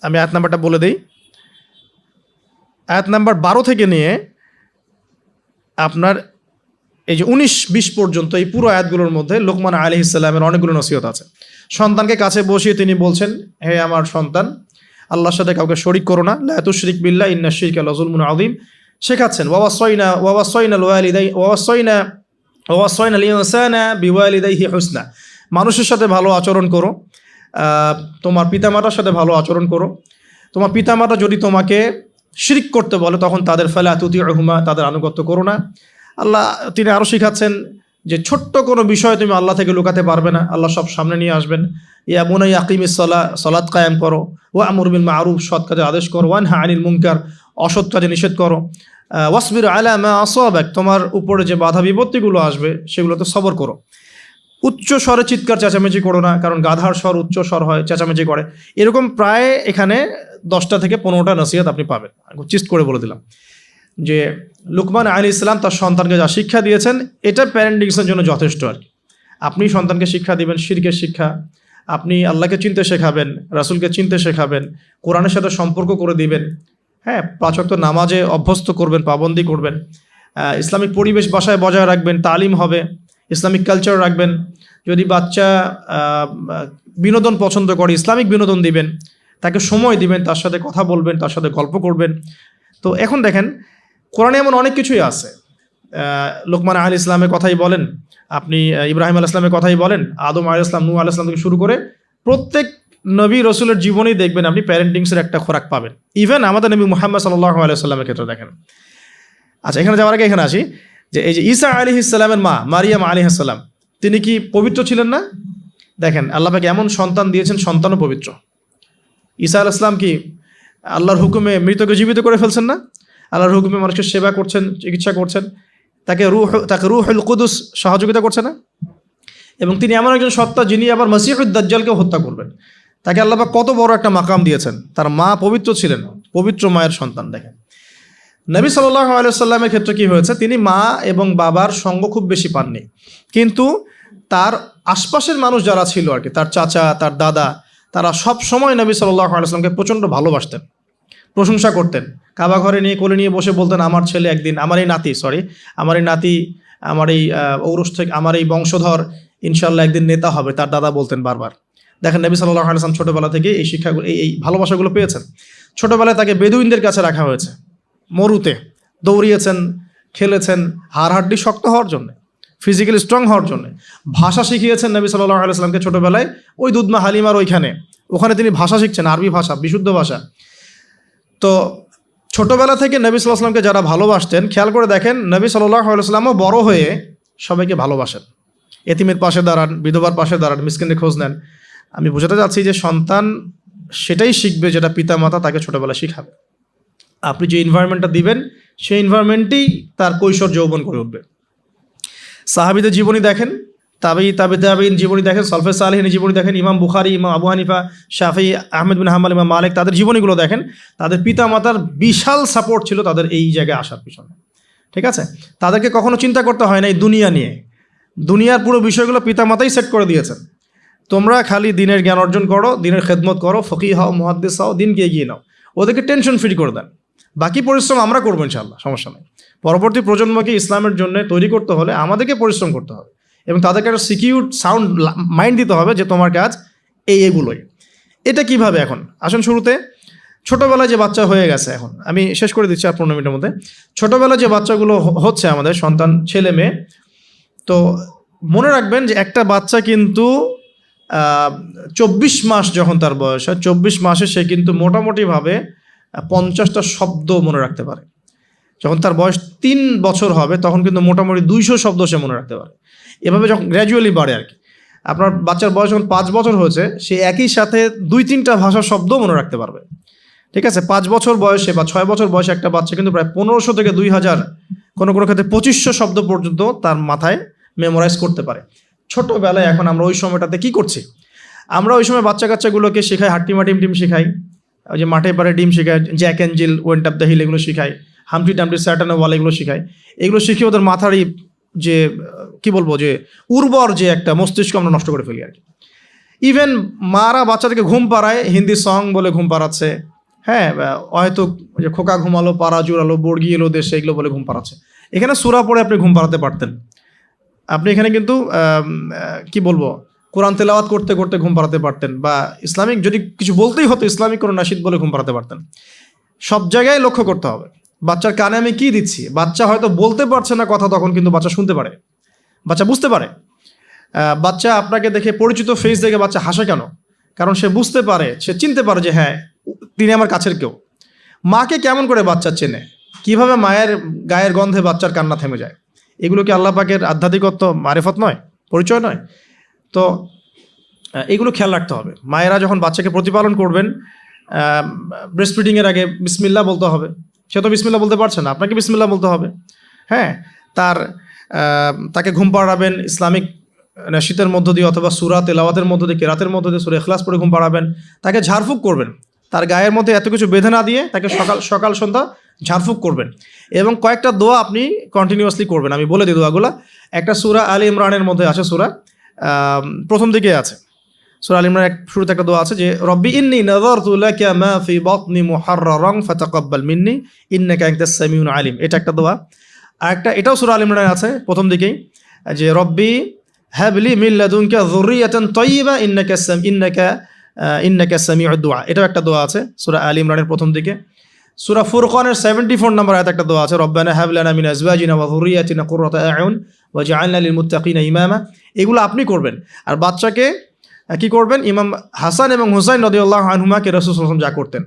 আমি আয়াত নাম্বারটা বলে দিই, আয়াত নাম্বার 12 থেকে নিয়ে আপনার এই যে 19-20 পর্যন্ত এই পুরো আয়াতগুলোর মধ্যে লোকমান আলাইহিস সালামের অনেকগুলো নসিহত আছে। সন্তানকে কাছে বসিয়ে তিনি বলছেন, হে আমার সন্তান, আল্লাহর সাথে কাউকে শরিক করো না, লা তুশরিক বিল্লাহ ইন্নাশ শিরকা লাযুলমুন আযীম। শেখাচ্ছেন ওয়াসাইনাল ইনসানা বিওয়ালিদাইহি হুসনা, মানুষের সাথে ভালো আচরণ করো, তোমার পিতামাতার সাথে ভালো আচরণ করো। তোমার পিতামাতা যদি তোমাকে শিরক করতে বলে তখন তাদের ফালা তুতিউহুমা, তাদের আনুগত্য করো না। আল্লাহ তিনি আরও শিখাচ্ছেন যে ছোট্ট কোনো বিষয় তুমি আল্লাহ থেকে লুকাতে পারবে না, আল্লাহ সব সামনে নিয়ে আসবেন। ইয়া বুনাইয়া আকিমিস সালাহ, সালাত কায়েম করো, ওয়া আমুর বিল মারুফ, সৎ কাজে আদেশ করো, ওয়ানহা আনিল মুনকার, অসৎ কাজে নিষেধ করো, ওয়াসবির আলা মা আসাবাক, তোমার উপরে যে বাধা বিপত্তিগুলো আসবে সেগুলোতে সবর করো। উচ্চ স্বরে চিৎকার চেঁচামেচি করো না, কারণ গাধার স্বর উচ্চ স্বর হয়, চেঁচামেচি করে। এরকম প্রায় এখানে 10টা থেকে 15টা নসিহত আপনি পাবেন। চিস্ট করে বলে দিলাম যে লুকমান আলাইহিস সালাম তার সন্তানকে যা শিক্ষা দিয়েছেন এটা প্যারেন্টিংসের জন্য যথেষ্ট আর কি। আপনি সন্তানকে শিক্ষা দিবেন শিরকের শিক্ষা, আপনি আল্লাহকে চিনতে শেখাবেন, রাসূলকে চিনতে শেখাবেন, কোরআনের সাথে সম্পর্ক করে দিবেন, হ্যাঁ, 5 ওয়াক্ত নামাজে অভ্যস্ত করবেন, পাবন্দি করবেন, ইসলামিক পরিবেশ বাসায় বজায় রাখবেন, তালিম হবে, ইসলামিক কালচার রাখবেন। যদি বাচ্চা বিনোদন পছন্দ করে, ইসলামিক বিনোদন দিবেন, তাকে সময় দিবেন, তার সাথে কথা বলবেন, তার সাথে গল্প করবেন। তো এখন দেখেন কোরআনে এমন অনেক কিছুই আছে। লোকমান আলাইহিস ইসলামের কথাই বলেন, আপনি ইব্রাহিম আলাইহিস ইসলামের কথাই বলেন, আদম আলাইহিস ইসলাম, নূহ আলাইহিস ইসলাম থেকে শুরু করে প্রত্যেক নবী রসুলের জীবনেই দেখবেন আপনি প্যারেন্টিংসের একটা খোরাক পাবেন। ইভেন আমাদের নবী মুহাম্মদ সাল্লাল্লাহু আলাইহি ওয়াসাল্লামের ক্ষেত্রে দেখেন। আচ্ছা, এখানে যাওয়ার আগে এখানে আসি যে এই যে ঈসা আলাইহিস সালামের মা মারিয়াম আলাইহিস সালাম, তিনি কি পবিত্র ছিলেন না? দেখেন আল্লাহ পাক এমন সন্তান দিয়েছেন, সন্তানও পবিত্র। ঈসা আলাইহিস সালাম কি আল্লাহর হুকুমে মৃতকে জীবিত করে ফেলছেন না? আল্লাহর হুকুমে মানুষকে সেবা করছেন, চিকিৎসা করছেন, তাকে রূহুল কুদুস সহযোগিতা করছে না? এবং তিনি এমন একজন সত্তা যিনি আবার মসিহুদ দাজ্জালকেও হত্যা করবেন। তাকে আল্লাহ পাক কত বড় একটা মাকাম দিয়েছেন। তার মা পবিত্র ছিলেন, পবিত্র মায়ের সন্তান। দেখেন নবী সাল্লাল্লাহু আলাইহি ওয়াসাল্লামের ক্ষেত্রে কি হয়েছে, তিনি মা এবং বাবার সঙ্গ খুব বেশি পাননি, কিন্তু তার আশপাশের মানুষ যারা ছিল আর কি, তার চাচা, তার দাদা, তারা সব সময় নবী সাল্লাল্লাহু আলাইহি ওয়াসাল্লামকে প্রচণ্ড ভালোবাসতেন, প্রশংসা করতেন। কাবা ঘরে নিয়ে কোলে নিয়ে বসে বলতেন, আমার ছেলে একদিন, আমার এই নাতি, আমার এই ঔরস থেকে, আমার এই বংশধর ইনশাল্লাহ একদিন নেতা হবে, তার দাদা বলতেন বারবার। দেখেন নবী সাল্লাল্লাহু আলাইহি ওয়াসাল্লাম ছোটবেলা থেকে এই শিক্ষাগুলো, এই ভালোবাসাগুলো পেয়েছেন। ছোটবেলায় তাকে বেদুইনদের কাছে রাখা হয়েছে, মরুতে দৌড়িয়েছেন, খেলেছেন, হাড়হাড্ডি শক্ত হওয়ার জন্য, ফিজিক্যালি স্ট্রং হওয়ার জন্য। ভাষা শিখিয়েছেন নবী সাল্লাল্লাহু আলাইহি ওয়াসাল্লামকে ছোটবেলায়, ওই দুধমা হালিমার ওখানে তিনি ভাষা শিখছেন, আরবি ভাষা, বিশুদ্ধ ভাষা। তো ছোটবেলা থেকে নবী সাল্লাল্লাহু আলাইহি ওয়াসাল্লামকে যারা ভালোবাসতেন, খেয়াল করে দেখেন নবী সাল্লাল্লাহু আলাইহি ওয়াসাল্লামও বড় হয়ে সবাইকে ভালোবাসেন। এতিমের পাশে দাঁড়ান, বিধবার পাশে দাঁড়ান, মিসকিনের খোঁজ নেন। আমি বোঝাতে চাচ্ছি যে সন্তান সেটাই শিখবে যেটা পিতা মাতা তাকে ছোটবেলায় শিখাবে। আপনি যে এনভায়রনমেন্টটা দিবেন, সেই এনভায়রনমেন্টেই তার কৈশোর যৌবন করে উঠবে। সাহাবীদের জীবনী দেখেন, তাবিঈন জীবনী দেখেন, সলফে সালেহিনের জীবনী দেখেন, ইমাম বুখারী, ইমাম আবু হানিফা, শাফিঈ, আহমেদ বিন হাম্বল, ইমাম মালিক, তাদের জীবনীগুলো দেখেন। তাদের পিতা মাতার বিশাল সাপোর্ট ছিল তাদের এই জায়গায় আসার পিছনে। ঠিক আছে, তাদেরকে কখনো চিন্তা করতে হয় না এই দুনিয়া নিয়ে। দুনিয়ার পুরো বিষয়গুলো পিতা মাতাই সেট করে দিয়েছেন। তোমরা খালি দিনের জ্ঞান অর্জন করো, দিনের খেদমত করো, ফকিহ হও, মুহাদ্দিস হও, দিনকে এগিয়ে নাও। ওদেরকে টেনশন ফ্রি করে দেন, বাকি পরিশ্রম আমরা করবো ইনশাআল্লাহ, সমস্যা নেই। পরবর্তী প্রজন্মকে ইসলামের জন্য তৈরি করতে হলে আমাদেরকে পরিশ্রম করতে হবে, এবং তাদেরকে একটা সিকিউর সাউন্ড মাইন্ড দিতে হবে যে তোমার কাজ এগুলোই। এটা কিভাবে? এখন আসুন শুরুতে ছোটোবেলায় যে বাচ্চা হয়ে গেছে, এখন আমি শেষ করে দিচ্ছি আর 15 মিনিটের মধ্যে। ছোটোবেলায় যে বাচ্চাগুলো হচ্ছে আমাদের সন্তান, ছেলে মেয়ে, তো মনে রাখবেন যে একটা বাচ্চা কিন্তু 24 মাস যখন তার বয়স হয়, 24 মাসে সে কিন্তু মোটামুটিভাবে 50টা শব্দ মনে রাখতে পারে। যখন তার বয়স 3 বছর হবে তখন কিন্তু মোটামুটি 200 শব্দ সে মনে রাখতে পারে। এভাবে যখন গ্র্যাজুয়ালি বাড়ে আর কি, আপনার বাচ্চার বয়স যখন 5 বছর হয়েছে, সে একই সাথে 2-3টা ভাষার শব্দ মনে রাখতে পারবে। ঠিক আছে, 5 বছর বয়সে বা 6 বছর বয়সে একটা বাচ্চা কিন্তু প্রায় 1500 থেকে 2000, কোনো ক্ষেত্রে 2500 শব্দ পর্যন্ত তার মাথায় মেমোরাইজ করতে পারে ছোটোবেলায়। এখন আমরা ওই সময়টাতে কি করছি? আমরা ওই সময় বাচ্চা কাচ্চাগুলোকে শেখাই হাট্টিমা টিম শেখাই, ওই যে মাঠে পারে ডিম শেখায়, Jack and Jill, went up the hill, এগুলো শেখাই, হামটি টামটি স্যাটার্ন ওয়াল, এগুলো শেখাই। এগুলো শিখে ওদের মাথার এই যে কি বলবো, যে উর্বর যে একটা মস্তিষ্ক আমরা নষ্ট করে ফেলি আর কি। ইভেন মারা বাচ্চাদেরকে ঘুম পাড়ায়, হিন্দি সং বলে ঘুম পাড়াচ্ছে, হ্যাঁ, হয়তো যে খোকা ঘুমালো, পাড়া জুড়ালো, বর্গি এলো দেশে, এগুলো বলে ঘুম পাড়াচ্ছে। এখানে সূরা পড়ে আপনি ঘুম পাড়াতে পারতেন। আপনি এখানে কিন্তু কি বলবো, কোরআন তেলাওয়াত করতে করতে ঘুম পাড়াতে পারতেন, বা ইসলামিক যদি কিছু বলতেই হতো ইসলামিক কোনো নাশিদ বলে ঘুম পাড়াতে পারতেন। সব জায়গায় লক্ষ্য করতে হবে বাচ্চার কানে আমি কি দিচ্ছি। বাচ্চা হয়তো বলতে পারছে না কথা, তখন কিন্তু বাচ্চা শুনতে পারে, বাচ্চা বুঝতে পারে। বাচ্চা আপনাকে দেখে, পরিচিত ফেস দেখে বাচ্চা হাসে কেন? কারণ সে বুঝতে পারে, সে চিনতে পারে যে হ্যাঁ তিনি আমার কাছের কেউ। মাকে কেমন করে বাচ্চা চেনে? কিভাবে মায়ের গায়ের গন্ধে বাচ্চার কান্না থেমে যায়? এগুলো কি আল্লাহ পাকের আধ্যাত্মিকত্ব, মারিফত নয়, পরিচয় নয়? তো এগুলো খেয়াল রাখতে হবে। মায়েরা যখন বাচ্চাকে প্রতিপালন করবেন, ব্রেস্ট ফিডিংয়ের আগে বিসমিল্লাহ বলতে হবে। সে তো বিসমিল্লাহ বলতে পারছে না, আপনাকে বিসমিল্লাহ বলতে হবে। হ্যাঁ, তাকে ঘুম পাড়াবেন ইসলামিক নাশিদের মধ্য দিয়ে, অথবা সূরা তেলাওয়াতের মধ্য দিয়ে, কেরাতের মধ্য দিয়ে, সূরা ইখলাস পড়ে ঘুম পাড়াবেন। তাকে ঝাড়ফুঁক করবেন, তার গায়ের মধ্যে এত কিছু বেঁধে না দিয়ে তাকে সকাল সন্ধ্যা ঝাড়ফুঁক করবেন। এবং কয়েকটা দোয়া আপনি কন্টিনিউয়াসলি করবেন। আমি বলে দিই দোয়াগুলো। একটা সূরা আলে ইমরানের মধ্যে আছে, সূরা প্রথম দিকে আছে, সূরা আল ইমরানের শুরুতে একটা দোয়া আছে যে রব্বি ইন্নী নাযারতু লাকা মা ফি বাতনি মুহাররারান ফাতাকাব্বাল মিন্নি ইন্নাকা আনতাস সামিউল আলিম। এটা একটা দোয়া। আর একটা এটাও সূরা আল ইমরানে আছে প্রথম দিকেই যে রব্বি হাবলি মিন লাদুনকা যুররিয়াতান তাইয়্যিবা ইন্নাকা সামিউদ দুআ। এটাও একটা দোয়া আছে সূরা আল ইমরানের প্রথম দিকে। সূরা ফুরকানের 74 নম্বর আয়াতে একটা দোয়া আছে রব্বানা হাব লানা মিন আজওয়াজিনা ওয়া যুররিয়াতিনা কুররাতা আ'ইউন ওয়াজআলনা লিল মুত্তাকিনা ইমামা। এগুলো আপনি করবেন। আর বাচ্চাকে কি করবেন, ইমাম হাসান এবং হুসাইন রাদিয়াল্লাহু আনহুমাকে রাসূল সাল্লাল্লাহু আলাইহি ওয়াসাল্লাম যা করতেন,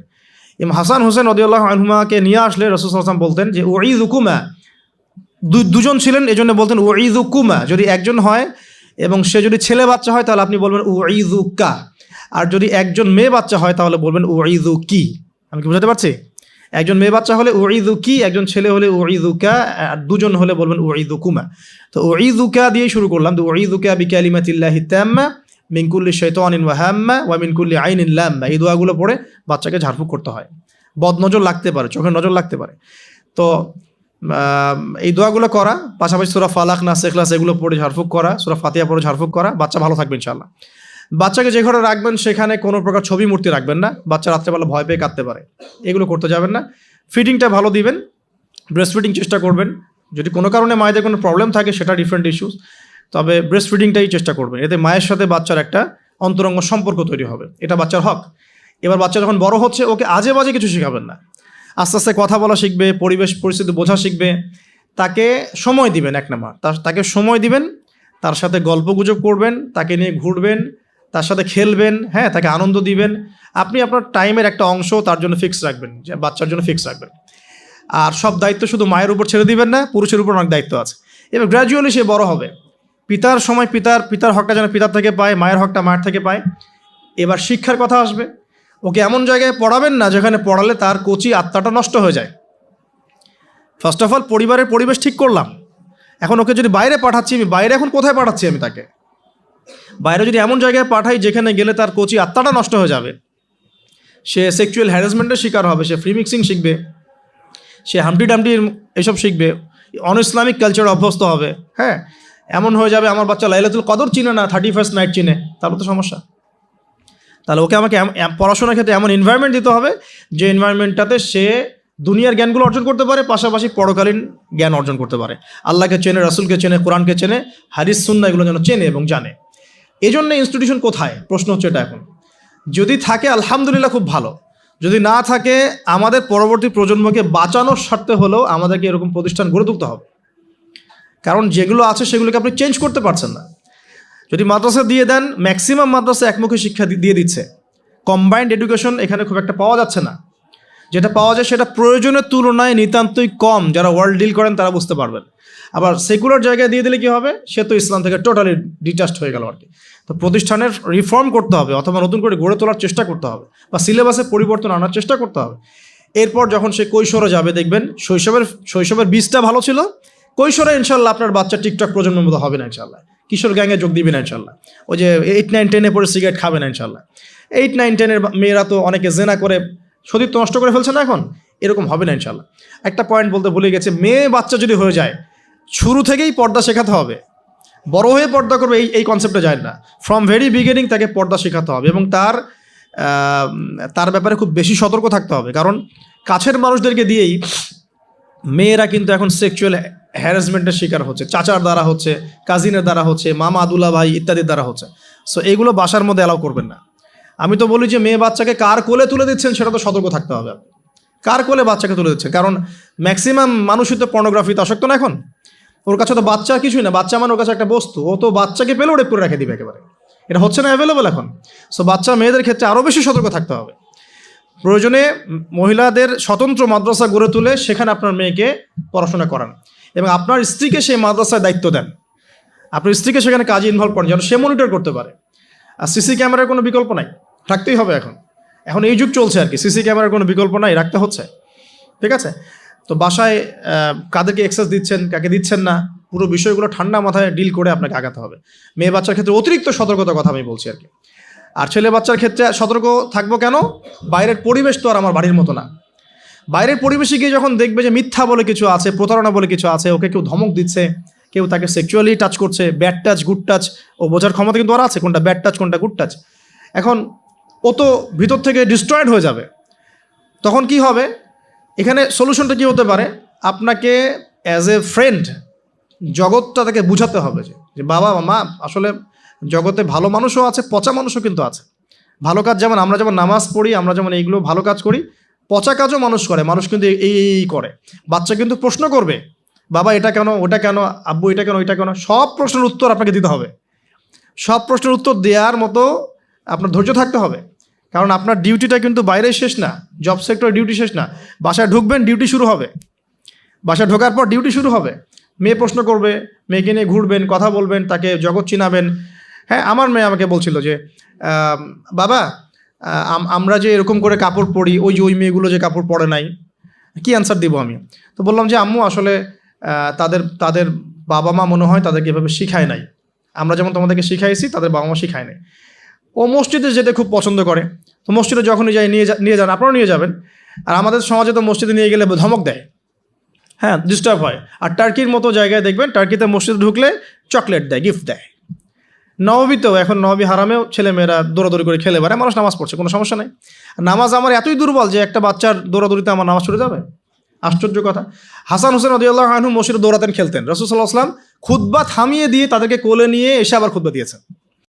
ইমাম হাসান হুসাইন রাদিয়াল্লাহু আনহুমাকে নিয়ে আসলে রাসূল সাল্লাল্লাহু আলাইহি ওয়াসাল্লাম বলতেন যে উঈযুকুমা, দুজন ছিলেন এজন্য বলতেন উঈযুকুমা। যদি একজন হয় এবং সে যদি ছেলে বাচ্চা হয় তাহলে আপনি বলবেন উঈযুকা, আর যদি একজন মেয়ে বাচ্চা হয় তাহলে বলবেন উঈযুকি। আমি কি বুঝাতে পারছি? একজন মেয়ে বাচ্চা হলে উঈযুকি, একজন ছেলে হলে উঈযুকা, আর দুজন হলে বলবেন উঈযুকুমা। তো উঈযুকা দিয়ে শুরু করলাম, তো উঈযুকা বিকালিমাতিল্লাহি তাম্মা মিন কুল্লি শাইতানিন ওয়া হাম্মা ওয়া মিন কুল্লি আইনিন লাম্মা। এই দোয়াগুলো পড়ে বাচ্চাকে ঝাড়ফুঁক করতে হয়। বদনজর লাগতে পারে, চোখের নজর লাগতে পারে। তো এই দোয়াগুলো করা, পাশাপাশি সূরা ফালাক, নাস, ইখলাস এগুলো পড়ে ঝাড়ফুঁক করা, সূরা ফাতিহা পড়ে ঝাড়ফুঁক করা, বাচ্চা ভালো থাকবে ইনশাআল্লাহ। বাচ্চাকে যে ঘরে রাখবেন সেখানে কোনো প্রকার ছবি মূর্তি রাখবেন না, বাচ্চা রাত্রেবেলা ভয় পেয়ে কাঁদতে পারে, এগুলো করতে যাবেন না। ফিডিংটা ভালো দিবেন, ব্রেস্ট ফিডিং চেষ্টা করবেন। যদি কোনো কারণে মায়েদের কোনো প্রবলেম থাকে সেটা ডিফারেন্ট ইস্যুস, তবে ব্রেস্ট ফিডিংটাই চেষ্টা করবেন। এতে মায়ের সাথে বাচ্চার একটা অন্তরঙ্গ সম্পর্ক তৈরি হবে, এটা বাচ্চার হক। এবার বাচ্চা যখন বড় হচ্ছে ওকে আজে বাজে কিছু শেখাবেন না, আস্তে আস্তে কথা বলা শিখবে, পরিবেশ পরিস্থিতি বোঝা শিখবে। তাকে সময় দিবেন, এক নাম্বার তাকে সময় দিবেন, তার সাথে গল্প গুজব করবেন, তাকে নিয়ে ঘুরবেন, তার সাথে খেলবেন, হ্যাঁ, তাকে আনন্দ দিবেন। আপনি আপনার টাইমের একটা অংশ তার জন্য ফিক্স রাখবেন, যে বাচ্চার জন্য ফিক্স রাখবেন। আর সব দায়িত্ব শুধু মায়ের উপর ছেড়ে দিবেন না, পুরুষের উপর অনেক দায়িত্ব আছে। এবার গ্র্যাজুয়ালি সে বড় হবে, পিতার সময় পিতার হকটা যেন পিতার থেকে পায়, মায়ের হকটা মায়ের থেকে পায়। এবার শিক্ষার কথা আসবে, ওকে এমন জায়গায় পড়াবেন না যেখানে পড়ালে তার কচি আত্মাটা নষ্ট হয়ে যায়। ফার্স্ট অফ অল পরিবারের পরিবেশ ঠিক করলাম, এখন ওকে যদি বাইরে পাঠাচ্ছি, আমি বাইরে এখন কোথায় পাঠাচ্ছি, আমি তাকে বাইরে যদি এমন জায়গায় পাঠাই যেখানে গেলে তার কচি আত্মাটা নষ্ট হয়ে যাবে, সে সেক্সুয়াল হ্যারাসমেন্টের শিকার হবে, সে ফ্রি মিক্সিং শিখবে, সে হামটি ডামটি এসব শিখবে, অন ইসলামিক কালচারে অভ্যস্ত হবে, হ্যাঁ, এমন হয়ে যাবে আমার বাচ্চা লাইলাতুল কদর চিনে না, 31st নাইট চিনে, তারপর তো সমস্যা। তাহলে ওকে আমাকে পড়াশোনার ক্ষেত্রে এমন এনভায়রনমেন্ট দিতে হবে যে এনভায়রনমেন্টটাতে সে দুনিয়ার জ্ঞানগুলো অর্জন করতে পারে, পাশাপাশি পরকালীন জ্ঞান অর্জন করতে পারে, আল্লাহকে চেনে, রাসূলকে চেনে, কোরআনকে চেনে, হাদিস সুন্নাহ এগুলো যেন চেনে এবং জানে। এই জন্য ইনস্টিটিউশন কোথায়, প্রশ্ন হচ্ছে এটা। এখন যদি থাকে আলহামদুলিল্লাহ, খুব ভালো। যদি না থাকে, আমাদের পরবর্তী প্রজন্মকে বাঁচানোর স্বার্থে হলেও আমাদেরকে এরকম প্রতিষ্ঠান গড়ে তুলতে হবে, কারণ যেগুলো আছে সেগুলোকে আপনি চেঞ্জ করতে পারছেন না। যদি মাদ্রাসা দিয়ে দেন, ম্যাক্সিমাম মাদ্রাসা একমুখী শিক্ষা দিয়ে দিচ্ছে, কম্বাইন্ড এডুকেশন এখানে খুব একটা পাওয়া যাচ্ছে না। যেটা পাওয়া যায় সেটা প্রয়োজনের তুলনায় নিতান্তই কম। যারা ওয়ার্ল্ড ডিল করেন তারা বুঝতে পারবেন। আবার সেকুলার জায়গায় দিয়ে দিলে কি হবে, সে তো ইসলাম থেকে টোটালি ডিটাচড হয়ে গেল আর কি। তো প্রতিষ্ঠানের রিফর্ম করতে হবে, অথবা নতুন করে গড়ে তোলার চেষ্টা করতে হবে, বা সিলেবাসে পরিবর্তন আনার চেষ্টা করতে হবে। এরপর যখন সে কৈশোরে যাবে, দেখবেন শৈশবের বীজটা ভালো ছিল, কৈশোরে ইনশাল্লাহ আপনার বাচ্চা টিকটক প্রজন্মের মতো হবে না ইনশাল্লাহ, কিশোর গ্যাংয়ে যোগ দিবে না ইনশাল্লাহ, ওই যে 8, 9, 10-এ পরে সিগারেট খাবে না ইনশাল্লাহ। 8, 9, 10-এর মেয়েরা তো অনেকে জেনা করে সতীত্ব নষ্ট করে ফেলছে না, এখন এরকম হবে না ইনশাল্লাহ। একটা পয়েন্ট বলতে ভুলে গেছে, মেয়ে বাচ্চা যদি হয়ে যায়, শুরু থেকেই পর্দা শেখাতে হবে। বড় হয়ে পর্দা করবে এই কনসেপ্টে যায় না, ফ্রম ভেরি বিগিনিং তাকে পর্দা শেখাতে হবে, এবং তার ব্যাপারে খুব বেশি সতর্ক থাকতে হবে। কারণ কাছের মানুষদেরকে দিয়েই মেয়েরা কিন্তু এখন সেক্সুয়াল হ্যারাসমেন্টের শিকার হচ্ছে, চাচার দ্বারা হচ্ছে, কাজিনের দ্বারা হচ্ছে, মামা দুলা ভাই ইত্যাদির দ্বারা হচ্ছে। সো এগুলো বাসার মধ্যে অ্যালাউ করবেন না। আমি তো বলি যে মেয়ে বাচ্চাকে কার কোলে তুলে দিচ্ছেন সেটা তো সতর্ক থাকতে হবে, কার কোলে বাচ্চাকে তুলে দিচ্ছেন। কারণ ম্যাক্সিমাম মানুষই তো পর্নোগ্রাফিতে আসক্ত না এখন, ওর কাছে তো বাচ্চা কিছুই না, বাচ্চা মানে ওর কাছে একটা বস্তু, ও তো বাচ্চাকে পেলেও রেপ করে রেখে দিবে একেবারে, এটা হচ্ছে না অ্যাভেলেবল এখন। সো বাচ্চা মেয়েদের ক্ষেত্রে আরও বেশি সতর্ক থাকতে হবে। প্রয়োজনে মহিলাদের স্বতন্ত্র মাদ্রাসা গড়ে তুলে সেখানে আপনার মেয়েকে পড়াশোনা করান, এবং আপনার স্ত্রীকে সেই মাদ্রাসায় দায়িত্ব দেন, আপনার স্ত্রীকে সেখানে কাজে ইনভলভ করেন যেন সে মনিটর করতে পারে। আর সিসি ক্যামেরার কোনো বিকল্প নাই, রাখতেই হবে। এখন এই যুগ চলছে আর কি, সিসি ক্যামেরার কোনো বিকল্প নাই, রাখতে হচ্ছে, ঠিক আছে। তো বাসায় কাদেরকে এক্সেস দিচ্ছেন, কাকে দিচ্ছেন না, পুরো বিষয়গুলো ঠান্ডা মাথায় ডিল করে আপনাকে আগাতে হবে। মেয়ে বাচ্চার ক্ষেত্রে অতিরিক্ত সতর্কতার কথা আমি বলছি আর কি। আর ছেলে বাচ্চার ক্ষেত্রে সতর্ক থাকবো কেন, বাইরের পরিবেশ তো আর আমার বাড়ির মতো না। বাইরের পরিবেশে গিয়ে যখন দেখবে যে মিথ্যা বলে কিছু আছে, প্রতারণা বলে কিছু আছে, ওকে কেউ ধমক দিচ্ছে, কেউ তাকে সেক্সুয়ালি টাচ করছে, ব্যাড টাচ গুড টাচ, ও বোঝার ক্ষমতা কিন্তু ওরা আছে কোনটা ব্যাড টাচ কোনটা গুড টাচ। এখন ও তো ভিতর থেকে ডিস্ট্রয়েড হয়ে যাবে। তখন কি হবে, এখানে সলিউশনটা কি হতে পারে, আপনাকে অ্যাজ এ ফ্রেন্ড জগৎটা তাকে বুঝাতে হবে যে বাবা মা আসলে জগতে ভালো মানুষও আছে, পচা মানুষও কিন্তু আছে। ভালো কাজ যেমন আমরা যেমন নামাজ পড়ি, আমরা যেমন এইগুলো ভালো কাজ করি, পচা কাজও মানুষ করে, মানুষ কিন্তু এই করে। বাচ্চা কিন্তু প্রশ্ন করবে, বাবা এটা কেন, ওটা কেন, আব্বু এটা কেন, ওইটা কেন, সব প্রশ্নের উত্তর আপনাকে দিতে হবে। সব প্রশ্নের উত্তর দেওয়ার মতো আপনার ধৈর্য থাকতে হবে, কারণ আপনার ডিউটিটা কিন্তু বাইরে শেষ না, জব সেক্টরে ডিউটি শেষ না, বাসায় ঢুকবেন ডিউটি শুরু হবে, বাসায় ঢোকার পর ডিউটি শুরু হবে। মেয়ে প্রশ্ন করবে, মেয়েকে নিয়ে ঘুরবেন, কথা বলবেন, তাকে জগৎ চিনাবেন। হ্যাঁ, আমার মেয়ে আমাকে বলছিল যে বাবা আমরা যে এরকম করে কাপড় পরি, ওই মেয়েগুলো যে কাপড় পরে নাই, কি অ্যান্সার দিব আমি? তো বললাম যে আম্মু আসলে তাদের বাবা মা মনে হয় তাদেরকে এভাবে শিখায় নাই, আমরা যেমন তোমাদেরকে শিখাইছি তাদের বাবা মা শিখায় নাই। ও মসজিদে যেতে খুব পছন্দ করে, তো মসজিদে যখনই যাই নিয়ে যান, আপনারাও নিয়ে যাবেন। আর আমাদের সমাজে তো মসজিদে নিয়ে গেলে ধমক দেয়, হ্যাঁ, ডিস্টার্ব হয়। আর টার্কির মতো জায়গায় দেখবেন, টার্কিতে মসজিদে ঢুকলে চকলেট দেয়, গিফট দেয়। নববীতেও এখন নবী হারামেও ছেলেমেয়েরা দৌড়াদৌড়ি করে খেলে বেড়ায়, মানুষ নামাজ পড়ছে, কোনো সমস্যা নেই। নামাজ আমার এতই দুর্বল যে একটা বাচ্চার দৌড়াদৌড়িতে আমার নামাজ ছুটে যাবে? আশ্চর্য কথা। হাসান হোসেন রাদিয়াল্লাহু আনহু মসজিদে দৌড়াতেন, খেলতেন। রাসূল সাল্লাল্লাহু আলাইহি ওয়াসাল্লাম খুতবা থামিয়ে দিয়ে তাদেরকে কোলে নিয়ে এসে আবার খুতবা দিয়েছেন।